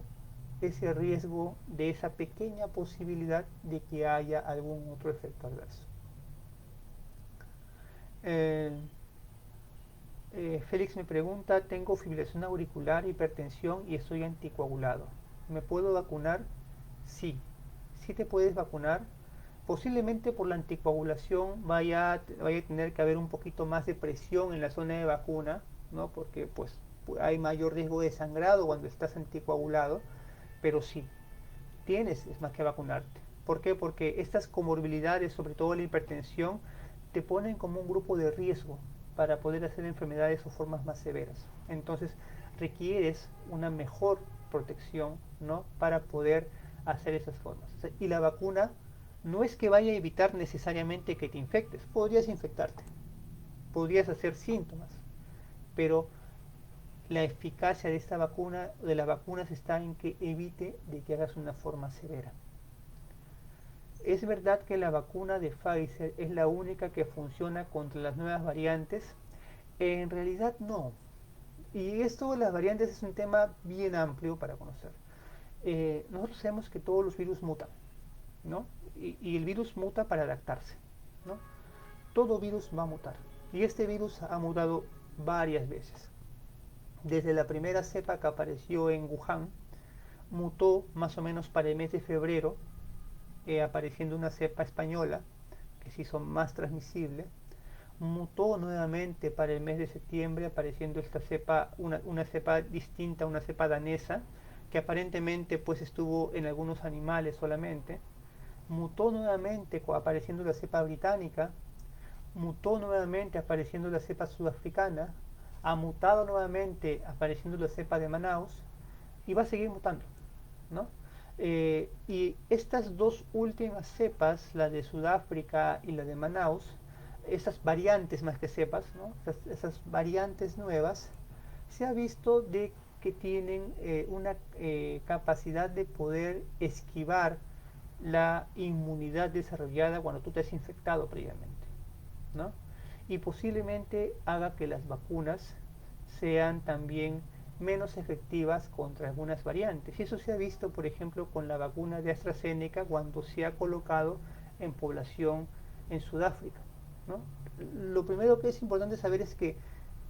ese riesgo de esa pequeña posibilidad de que haya algún otro efecto adverso. Eh, Félix me pregunta, tengo fibrilación auricular, hipertensión y estoy anticoagulado. ¿Me puedo vacunar? Sí, sí te puedes vacunar. Posiblemente por la anticoagulación vaya a tener que haber un poquito más de presión en la zona de vacuna, ¿no? Porque pues hay mayor riesgo de sangrado cuando estás anticoagulado, pero sí, tienes es más que vacunarte. ¿Por qué? Porque estas comorbilidades, sobre todo la hipertensión, te ponen como un grupo de riesgo para poder hacer enfermedades o formas más severas. Entonces requieres una mejor protección, ¿no? Para poder hacer esas formas. Y la vacuna no es que vaya a evitar necesariamente que te infectes. Podrías infectarte, podrías hacer síntomas, pero la eficacia de esta vacuna, de las vacunas, está en que evite de que hagas una forma severa. Es verdad que la vacuna de Pfizer es la única que funciona contra las nuevas variantes. En realidad no. Y esto de las variantes es un tema bien amplio para conocer. Nosotros sabemos que todos los virus mutan, ¿no? Y el virus muta para adaptarse, ¿no? Todo virus va a mutar. Y este virus ha mutado varias veces. Desde la primera cepa que apareció en Wuhan, mutó más o menos para el mes de febrero, apareciendo una cepa española que se hizo más transmisible. Mutó nuevamente para el mes de septiembre, apareciendo esta cepa, una cepa distinta, una cepa danesa, que aparentemente pues estuvo en algunos animales solamente. Mutó nuevamente apareciendo la cepa británica, mutó nuevamente apareciendo la cepa sudafricana, ha mutado nuevamente apareciendo la cepa de Manaus y va a seguir mutando, ¿no? Y estas dos últimas cepas, la de Sudáfrica y la de Manaus, esas variantes más que cepas, ¿no? Esas variantes nuevas, se ha visto de que tienen una capacidad de poder esquivar la inmunidad desarrollada cuando tú te has infectado previamente, ¿no? Y posiblemente haga que las vacunas sean también menos efectivas contra algunas variantes. Y eso se ha visto, por ejemplo, con la vacuna de AstraZeneca cuando se ha colocado en población en Sudáfrica, ¿no? Lo primero que es importante saber es que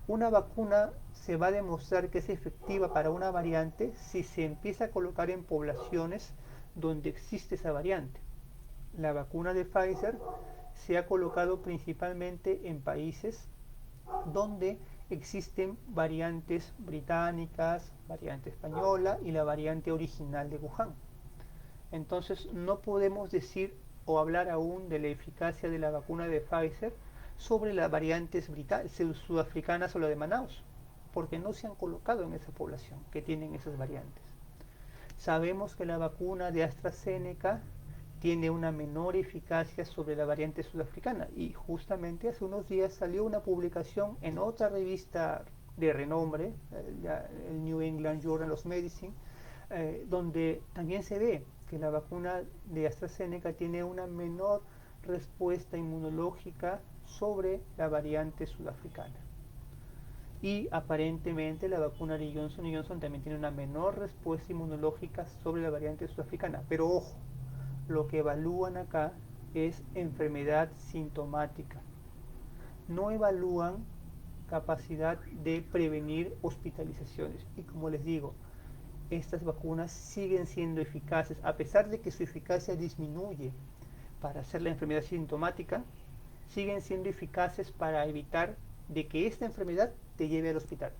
una vacuna se va a demostrar que es efectiva para una variante si se empieza a colocar en poblaciones donde existe esa variante. La vacuna de Pfizer se ha colocado principalmente en países donde existen variantes británicas, variante española y la variante original de Wuhan. Entonces no podemos decir o hablar aún de la eficacia de la vacuna de Pfizer sobre las variantes sudafricanas o la de Manaus, porque no se han colocado en esa población que tienen esas variantes. Sabemos que la vacuna de AstraZeneca tiene una menor eficacia sobre la variante sudafricana y justamente hace unos días salió una publicación en otra revista de renombre, el New England Journal of Medicine, donde también se ve que la vacuna de AstraZeneca tiene una menor respuesta inmunológica sobre la variante sudafricana. Y aparentemente la vacuna de Johnson Johnson también tiene una menor respuesta inmunológica sobre la variante sudafricana. Pero ojo, lo que evalúan acá es enfermedad sintomática. No evalúan capacidad de prevenir hospitalizaciones. Y como les digo, estas vacunas siguen siendo eficaces, a pesar de que su eficacia disminuye para hacer la enfermedad sintomática, siguen siendo eficaces para evitar de que esta enfermedad te lleve al hospital,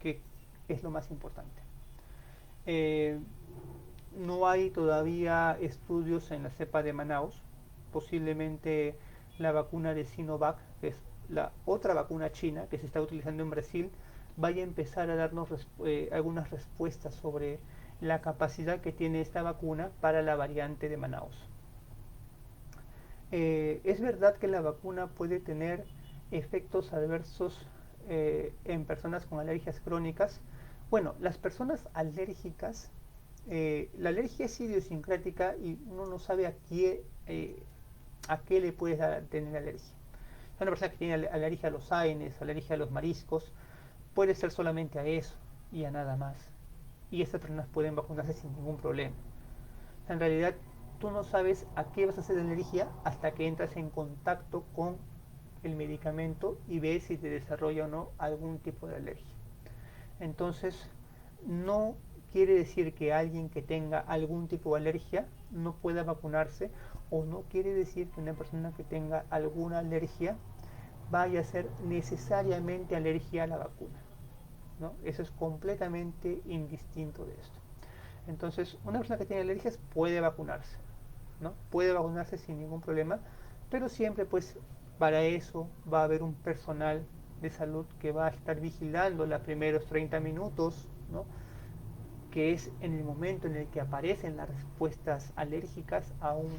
que es lo más importante. No hay todavía estudios en la cepa de Manaus. Posiblemente la vacuna de Sinovac, que es la otra vacuna china que se está utilizando en Brasil, vaya a empezar a darnos algunas respuestas sobre la capacidad que tiene esta vacuna para la variante de Manaus. Es verdad que la vacuna puede tener efectos adversos en personas con alergias crónicas. Bueno, las personas alérgicas, la alergia es idiosincrática y uno no sabe a qué le puede tener alergia. Una persona que tiene alergia a los AINES, alergia a los mariscos, puede ser solamente a eso y a nada más. Y estas personas pueden vacunarse sin ningún problema. En realidad, tú no sabes a qué vas a hacer alergia hasta que entras en contacto con el medicamento y ves si te desarrolla o no algún tipo de alergia. Entonces, no quiere decir que alguien que tenga algún tipo de alergia no pueda vacunarse, o no quiere decir que una persona que tenga alguna alergia vaya a ser necesariamente alergia a la vacuna, ¿no? Eso es completamente indistinto de esto. Entonces, una persona que tiene alergias puede vacunarse, ¿no? Puede vacunarse sin ningún problema, pero siempre pues para eso va a haber un personal de salud que va a estar vigilando los primeros 30 minutos, ¿no? Que es en el momento en el que aparecen las respuestas alérgicas a un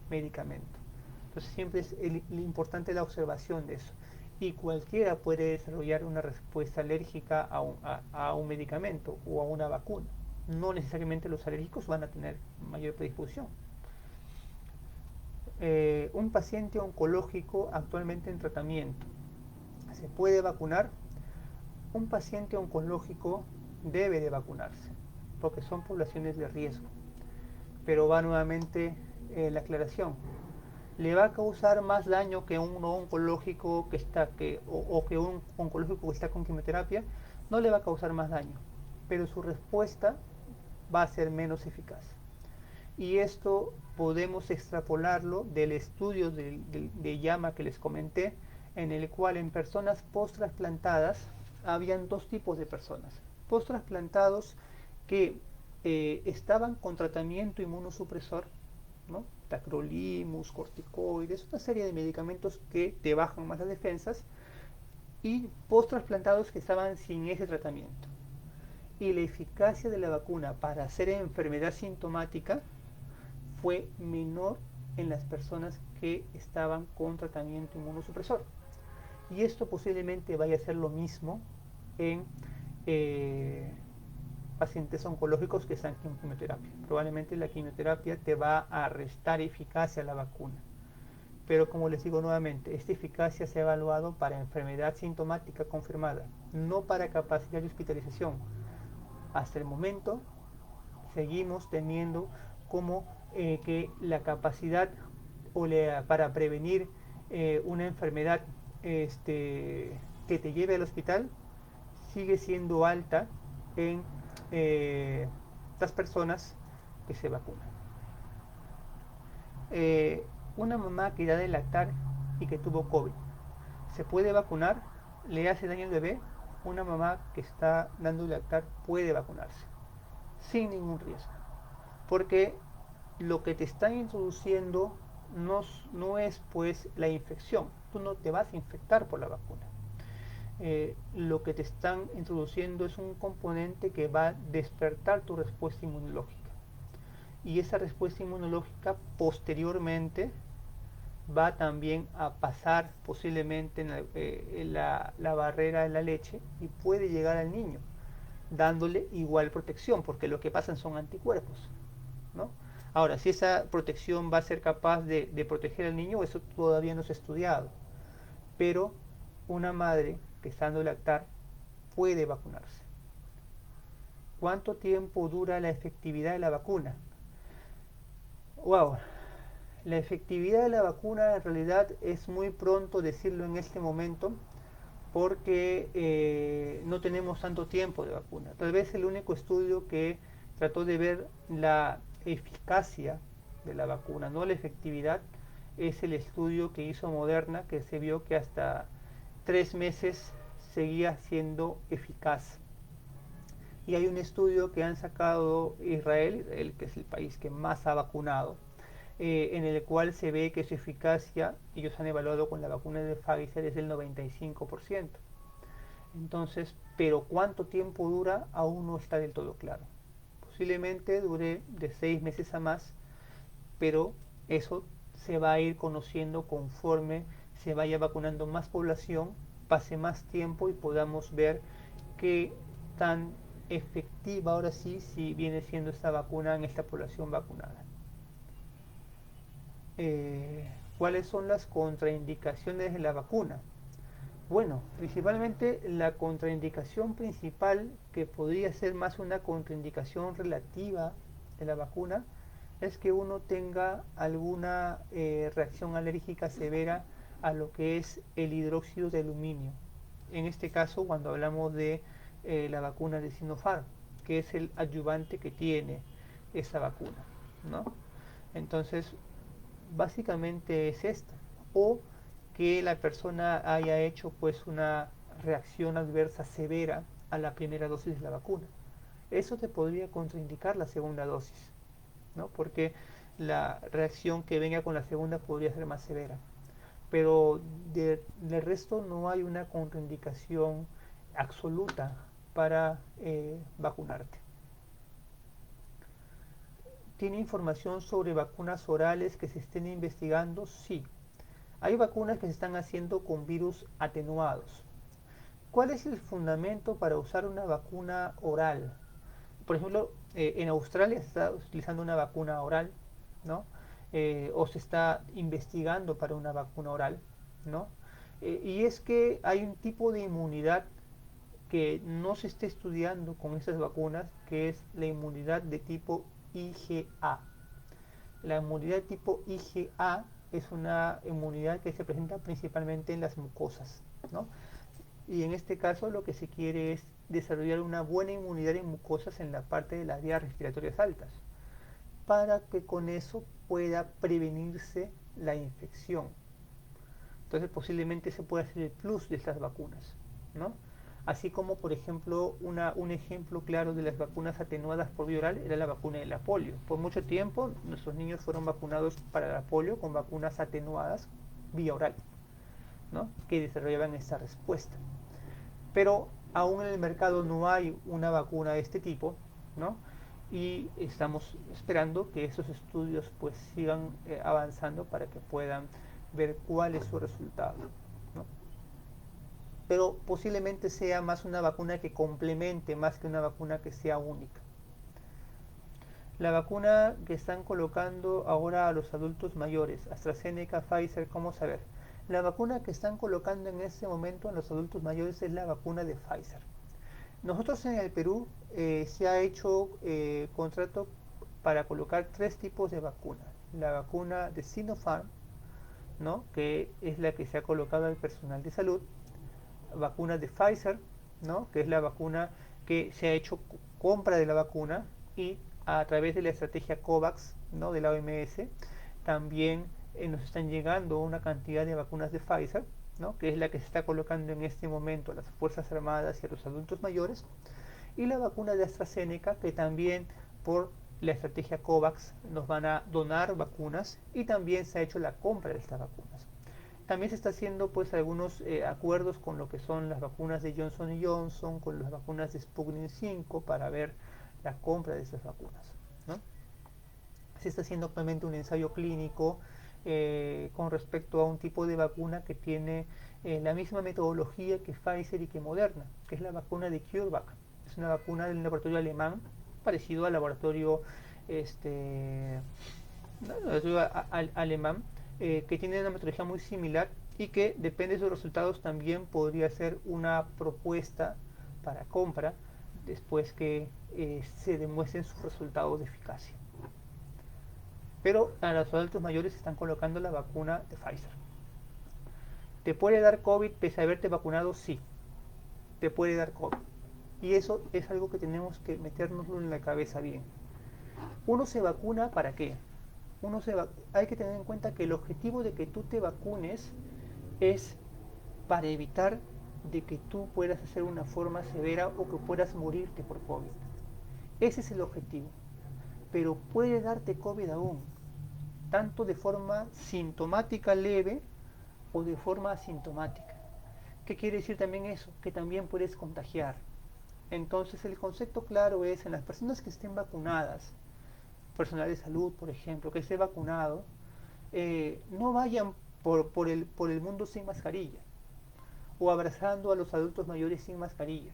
medicamento. Entonces siempre es importante la observación de eso. Y cualquiera puede desarrollar una respuesta alérgica a un medicamento o a una vacuna. No necesariamente los alérgicos van a tener mayor predisposición. Un paciente oncológico actualmente en tratamiento, ¿se puede vacunar? Un paciente oncológico debe de vacunarse, porque son poblaciones de riesgo. Pero va nuevamente la aclaración. ¿Le va a causar más daño que un oncológico o que un oncológico que está con quimioterapia? No le va a causar más daño, pero su respuesta va a ser menos eficaz. Y esto podemos extrapolarlo del estudio de llama que les comenté, en el cual en personas post-trasplantadas habían dos tipos de personas. Post-trasplantados que estaban con tratamiento inmunosupresor, ¿no? Tacrolimus, corticoides, una serie de medicamentos que te bajan más las defensas, y post-trasplantados que estaban sin ese tratamiento. Y la eficacia de la vacuna para hacer enfermedad sintomática fue menor en las personas que estaban con tratamiento inmunosupresor. Y esto posiblemente vaya a ser lo mismo en pacientes oncológicos que están con quimioterapia. Probablemente la quimioterapia te va a restar eficacia a la vacuna. Pero como les digo nuevamente, esta eficacia se ha evaluado para enfermedad sintomática confirmada, no para capacidad de hospitalización. Hasta el momento seguimos teniendo como que la capacidad para prevenir una enfermedad que te lleve al hospital sigue siendo alta en las personas que se vacunan. Una mamá que da de lactar y que tuvo COVID, ¿se puede vacunar? ¿Le hace daño al bebé? Una mamá que está dando de lactar puede vacunarse sin ningún riesgo, porque lo que te están introduciendo no es pues la infección. Tú no te vas a infectar por la vacuna. Lo que te están introduciendo es un componente que va a despertar tu respuesta inmunológica, y esa respuesta inmunológica posteriormente va también a pasar posiblemente en la barrera de la leche y puede llegar al niño, dándole igual protección, porque lo que pasan son anticuerpos, ¿no? Ahora, si esa protección va a ser capaz de proteger al niño, eso todavía no se ha estudiado, pero una madre que está dando lactar puede vacunarse. ¿Cuánto tiempo dura la efectividad de la vacuna? Wow, la efectividad de la vacuna en realidad es muy pronto decirlo en este momento, porque no tenemos tanto tiempo de vacuna. Tal vez el único estudio que trató de ver la eficacia de la vacuna, no la efectividad, es el estudio que hizo Moderna, que se vio que hasta 3 meses seguía siendo eficaz. Y hay un estudio que han sacado Israel, que es el país que más ha vacunado, en el cual se ve que su eficacia, ellos han evaluado con la vacuna de Pfizer, es del 95%. Entonces, pero cuánto tiempo dura aún no está del todo claro. Posiblemente dure de 6 meses a más, pero eso se va a ir conociendo conforme se vaya vacunando más población, pase más tiempo y podamos ver qué tan efectiva ahora sí, si viene siendo esta vacuna en esta población vacunada. ¿Cuáles son las contraindicaciones de la vacuna? Bueno, principalmente la contraindicación principal, que podría ser más una contraindicación relativa de la vacuna, es que uno tenga alguna reacción alérgica severa a lo que es el hidróxido de aluminio. En este caso, cuando hablamos de la vacuna de Sinopharm, que es el adyuvante que tiene esa vacuna, ¿no? Entonces, básicamente es esto. O que la persona haya hecho pues una reacción adversa severa a la primera dosis de la vacuna. Eso te podría contraindicar la segunda dosis, ¿no? Porque la reacción que venga con la segunda podría ser más severa. Pero de resto no hay una contraindicación absoluta para vacunarte. ¿Tiene información sobre vacunas orales que se estén investigando? Sí. Hay vacunas que se están haciendo con virus atenuados. ¿Cuál es el fundamento para usar una vacuna oral? Por ejemplo, en Australia se está utilizando una vacuna oral, ¿no? O se está investigando para una vacuna oral, ¿no? Y es que hay un tipo de inmunidad que no se está estudiando con estas vacunas, que es la inmunidad de tipo IgA. La inmunidad de tipo IgA es una inmunidad que se presenta principalmente en las mucosas, ¿no? Y en este caso lo que se quiere es desarrollar una buena inmunidad en mucosas en la parte de las vías respiratorias altas, para que con eso pueda prevenirse la infección. Entonces posiblemente se pueda hacer el plus de estas vacunas, ¿no? Así como por ejemplo un ejemplo claro de las vacunas atenuadas por vía oral era la vacuna de la polio. Por mucho tiempo nuestros niños fueron vacunados para la polio con vacunas atenuadas vía oral, ¿no? Que desarrollaban esta respuesta. Pero aún en el mercado no hay una vacuna de este tipo, ¿no? Y estamos esperando que esos estudios pues sigan avanzando para que puedan ver cuál es su resultado, ¿no? Pero posiblemente sea más una vacuna que complemente más que una vacuna que sea única. La vacuna que están colocando ahora a los adultos mayores, AstraZeneca, Pfizer, ¿cómo saber? La vacuna que están colocando en este momento a los adultos mayores es la vacuna de Pfizer. Nosotros en el Perú se ha hecho contrato para colocar tres tipos de vacuna. La vacuna de Sinopharm, ¿no? Que es la que se ha colocado al personal de salud. Vacuna de Pfizer, ¿no? Que es la vacuna que se ha hecho compra de la vacuna y a través de la estrategia COVAX, ¿no? De la OMS, también nos están llegando una cantidad de vacunas de Pfizer, ¿no? Que es la que se está colocando en este momento a las Fuerzas Armadas y a los adultos mayores, y la vacuna de AstraZeneca, que también por la estrategia COVAX nos van a donar vacunas y también se ha hecho la compra de estas vacunas. También se está haciendo pues algunos acuerdos con lo que son las vacunas de Johnson Johnson, con las vacunas de Sputnik 5 para ver la compra de esas vacunas, ¿no? Se está haciendo actualmente un ensayo clínico con respecto a un tipo de vacuna que tiene la misma metodología que Pfizer y que Moderna, que es la vacuna de CureVac. Es una vacuna del laboratorio alemán, parecido al laboratorio alemán, que tiene una metodología muy similar y que depende de sus resultados también podría ser una propuesta para compra después que se demuestren sus resultados de eficacia. Pero a los adultos mayores están colocando la vacuna de Pfizer. ¿Te puede dar COVID pese a haberte vacunado? Sí, te puede dar COVID. Y eso es algo que tenemos que metérnoslo en la cabeza bien. ¿Uno se vacuna para qué? Hay que tener en cuenta que el objetivo de que tú te vacunes es para evitar de que tú puedas hacer una forma severa o que puedas morirte por COVID. Ese es el objetivo. Pero puede darte COVID aún, tanto de forma sintomática leve o de forma asintomática. ¿Qué quiere decir también eso? Que también puedes contagiar. Entonces el concepto claro es en las personas que estén vacunadas, personal de salud, por ejemplo, que esté vacunado, no vayan por el mundo sin mascarilla o abrazando a los adultos mayores sin mascarilla,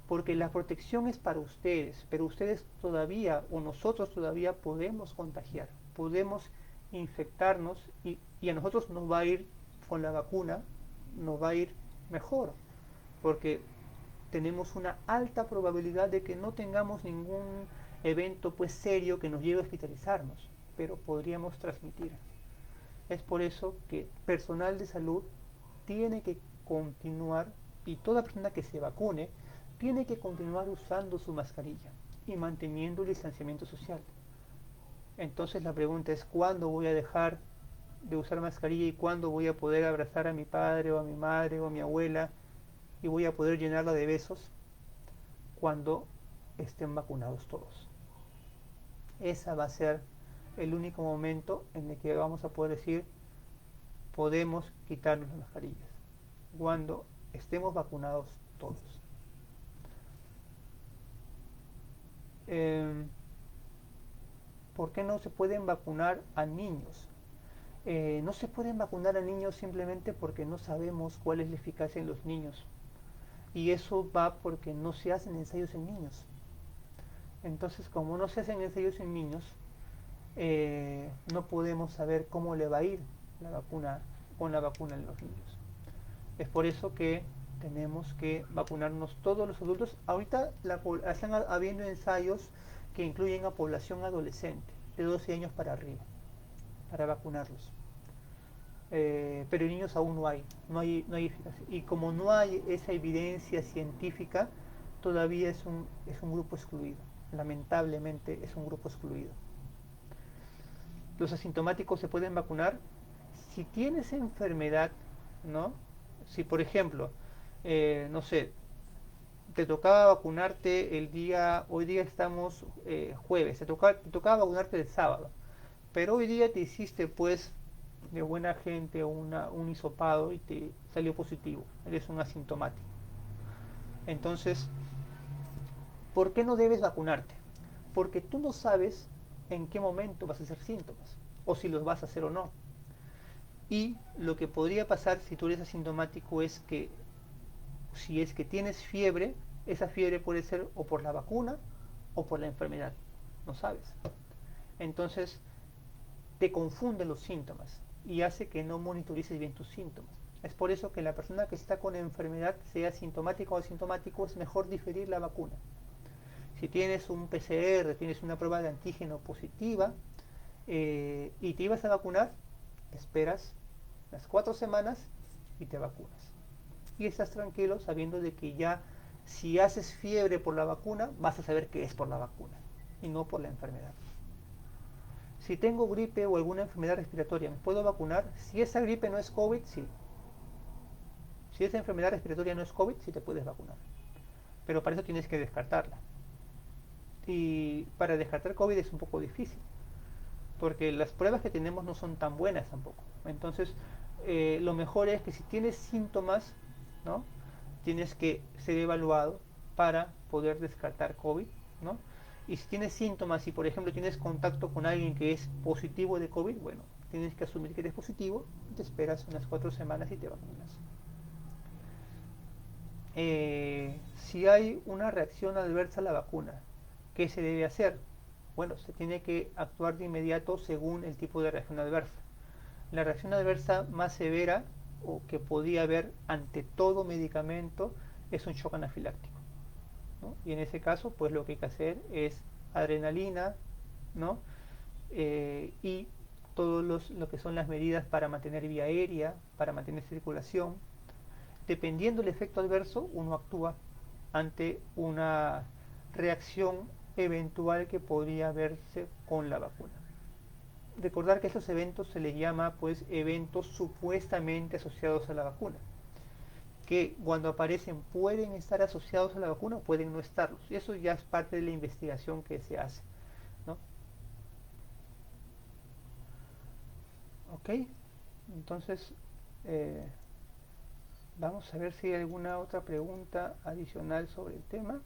porque la protección es para ustedes, pero ustedes todavía o nosotros todavía podemos contagiar, podemos infectarnos y a nosotros nos va a ir con la vacuna, nos va a ir mejor, porque tenemos una alta probabilidad de que no tengamos ningún evento pues serio que nos lleve a hospitalizarnos, pero podríamos transmitir. Es por eso que personal de salud tiene que continuar, y toda persona que se vacune tiene que continuar usando su mascarilla y manteniendo el distanciamiento social. Entonces la pregunta es, ¿cuándo voy a dejar de usar mascarilla y cuándo voy a poder abrazar a mi padre o a mi madre o a mi abuela y voy a poder llenarla de besos? Cuando estén vacunados todos. Esa va a ser el único momento en el que vamos a poder decir podemos quitarnos las mascarillas, cuando estemos vacunados todos. ¿Por qué no se pueden vacunar a niños? No se pueden vacunar a niños simplemente porque no sabemos cuál es la eficacia en los niños. Y eso va porque no se hacen ensayos en niños. Entonces, como no se hacen ensayos en niños, no podemos saber cómo le va a ir la vacuna con la vacuna en los niños. Es por eso que tenemos que vacunarnos todos los adultos. Ahorita están habiendo ensayos que incluyen a población adolescente, de 12 años para arriba, para vacunarlos. Pero en niños aún no hay eficacia. Y como no hay esa evidencia científica, todavía es un grupo excluido. Lamentablemente es un grupo excluido. Los asintomáticos se pueden vacunar si tienes enfermedad, ¿no? Si por ejemplo, no sé, te tocaba vacunarte hoy día estamos jueves, te tocaba vacunarte el sábado, pero hoy día te hiciste pues de buena gente un hisopado y te salió positivo, eres un asintomático. Entonces, ¿por qué no debes vacunarte? Porque tú no sabes en qué momento vas a hacer síntomas, o si los vas a hacer o no. Y lo que podría pasar si tú eres asintomático es que si es que tienes fiebre, esa fiebre puede ser o por la vacuna o por la enfermedad, no sabes. Entonces te confunden los síntomas y hace que no monitorices bien tus síntomas. Es por eso que la persona que está con enfermedad, sea asintomático o asintomático, es mejor diferir la vacuna. Si tienes un PCR, tienes una prueba de antígeno positiva y te ibas a vacunar, esperas las 4 semanas y te vacunas. Y estás tranquilo sabiendo de que ya si haces fiebre por la vacuna, vas a saber que es por la vacuna y no por la enfermedad. Si tengo gripe o alguna enfermedad respiratoria, ¿me puedo vacunar? Si esa gripe no es COVID, sí. Si esa enfermedad respiratoria no es COVID, sí te puedes vacunar. Pero para eso tienes que descartarla. Y para descartar COVID es un poco difícil, porque las pruebas que tenemos no son tan buenas tampoco. Entonces, lo mejor es que si tienes síntomas, ¿no? Tienes que ser evaluado para poder descartar COVID, ¿no? Y si tienes síntomas y por ejemplo tienes contacto con alguien que es positivo de COVID, bueno, tienes que asumir que eres positivo, te esperas unas 4 semanas y te vacunas. Si hay una reacción adversa a la vacuna, ¿qué se debe hacer? Bueno, se tiene que actuar de inmediato según el tipo de reacción adversa. La reacción adversa más severa o que podía haber ante todo medicamento es un shock anafiláctico, ¿no? Y en ese caso, pues lo que hay que hacer es adrenalina, ¿no? Y todo lo que son las medidas para mantener vía aérea, para mantener circulación. Dependiendo del efecto adverso, uno actúa ante una reacción eventual que podría verse con la vacuna. Recordar que estos eventos se les llama pues eventos supuestamente asociados a la vacuna, que cuando aparecen pueden estar asociados a la vacuna o pueden no estarlos, y eso ya es parte de la investigación que se hace, ¿no? Ok, entonces vamos a ver si hay alguna otra pregunta adicional sobre el tema.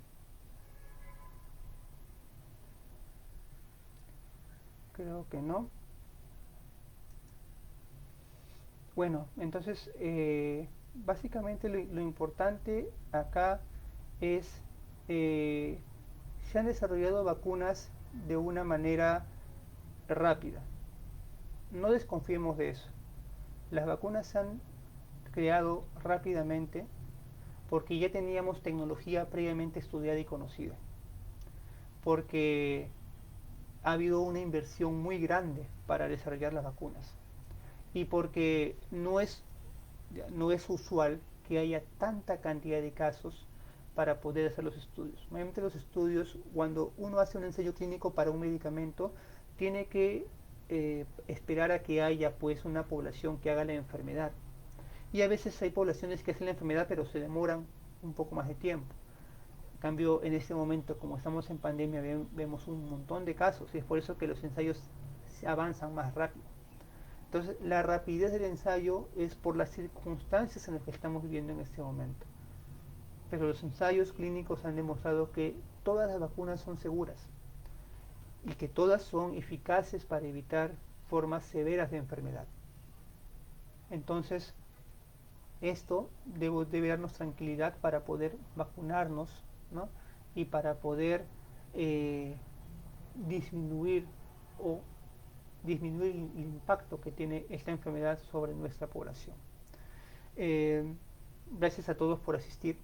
Creo que no. Bueno, entonces básicamente lo importante acá es, eh, se han desarrollado vacunas de una manera rápida. No desconfiemos de eso. Las vacunas se han creado rápidamente porque ya teníamos tecnología previamente estudiada y conocida. Porque ha habido una inversión muy grande para desarrollar las vacunas. Y porque no es usual que haya tanta cantidad de casos para poder hacer los estudios. Normalmente los estudios, cuando uno hace un ensayo clínico para un medicamento, tiene que esperar a que haya pues una población que haga la enfermedad. Y a veces hay poblaciones que hacen la enfermedad pero se demoran un poco más de tiempo. En cambio, en este momento, como estamos en pandemia, vemos un montón de casos y es por eso que los ensayos se avanzan más rápido. Entonces, la rapidez del ensayo es por las circunstancias en las que estamos viviendo en este momento. Pero los ensayos clínicos han demostrado que todas las vacunas son seguras y que todas son eficaces para evitar formas severas de enfermedad. Entonces, esto debe darnos tranquilidad para poder vacunarnos, ¿no? Y para poder eh, disminuir o disminuir el impacto que tiene esta enfermedad sobre nuestra población. Eh, Gracias a todos por asistir,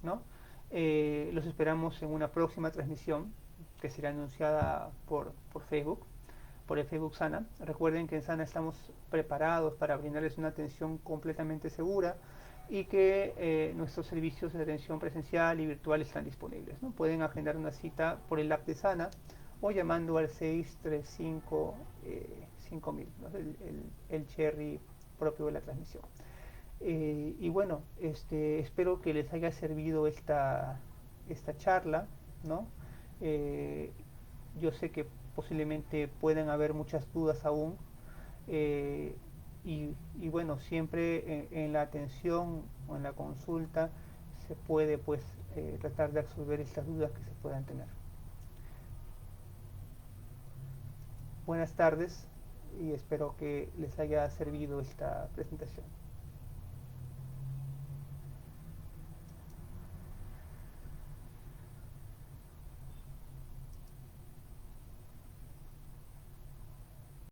¿no? Los esperamos en una próxima transmisión que será anunciada por Facebook, por el Facebook Sana. Recuerden que en Sana estamos preparados para brindarles una atención completamente segura y que nuestros servicios de atención presencial y virtual están disponibles, ¿no? Pueden agendar una cita por el app de Sana o llamando al 635 5000, ¿no? El cherry propio de la transmisión. Y bueno, espero que les haya servido esta charla, ¿no? Eh, yo sé que posiblemente pueden haber muchas dudas aún, eh, y bueno, siempre en la atención o en la consulta se puede pues tratar de resolver estas dudas que se puedan tener. Buenas tardes y espero que les haya servido esta presentación.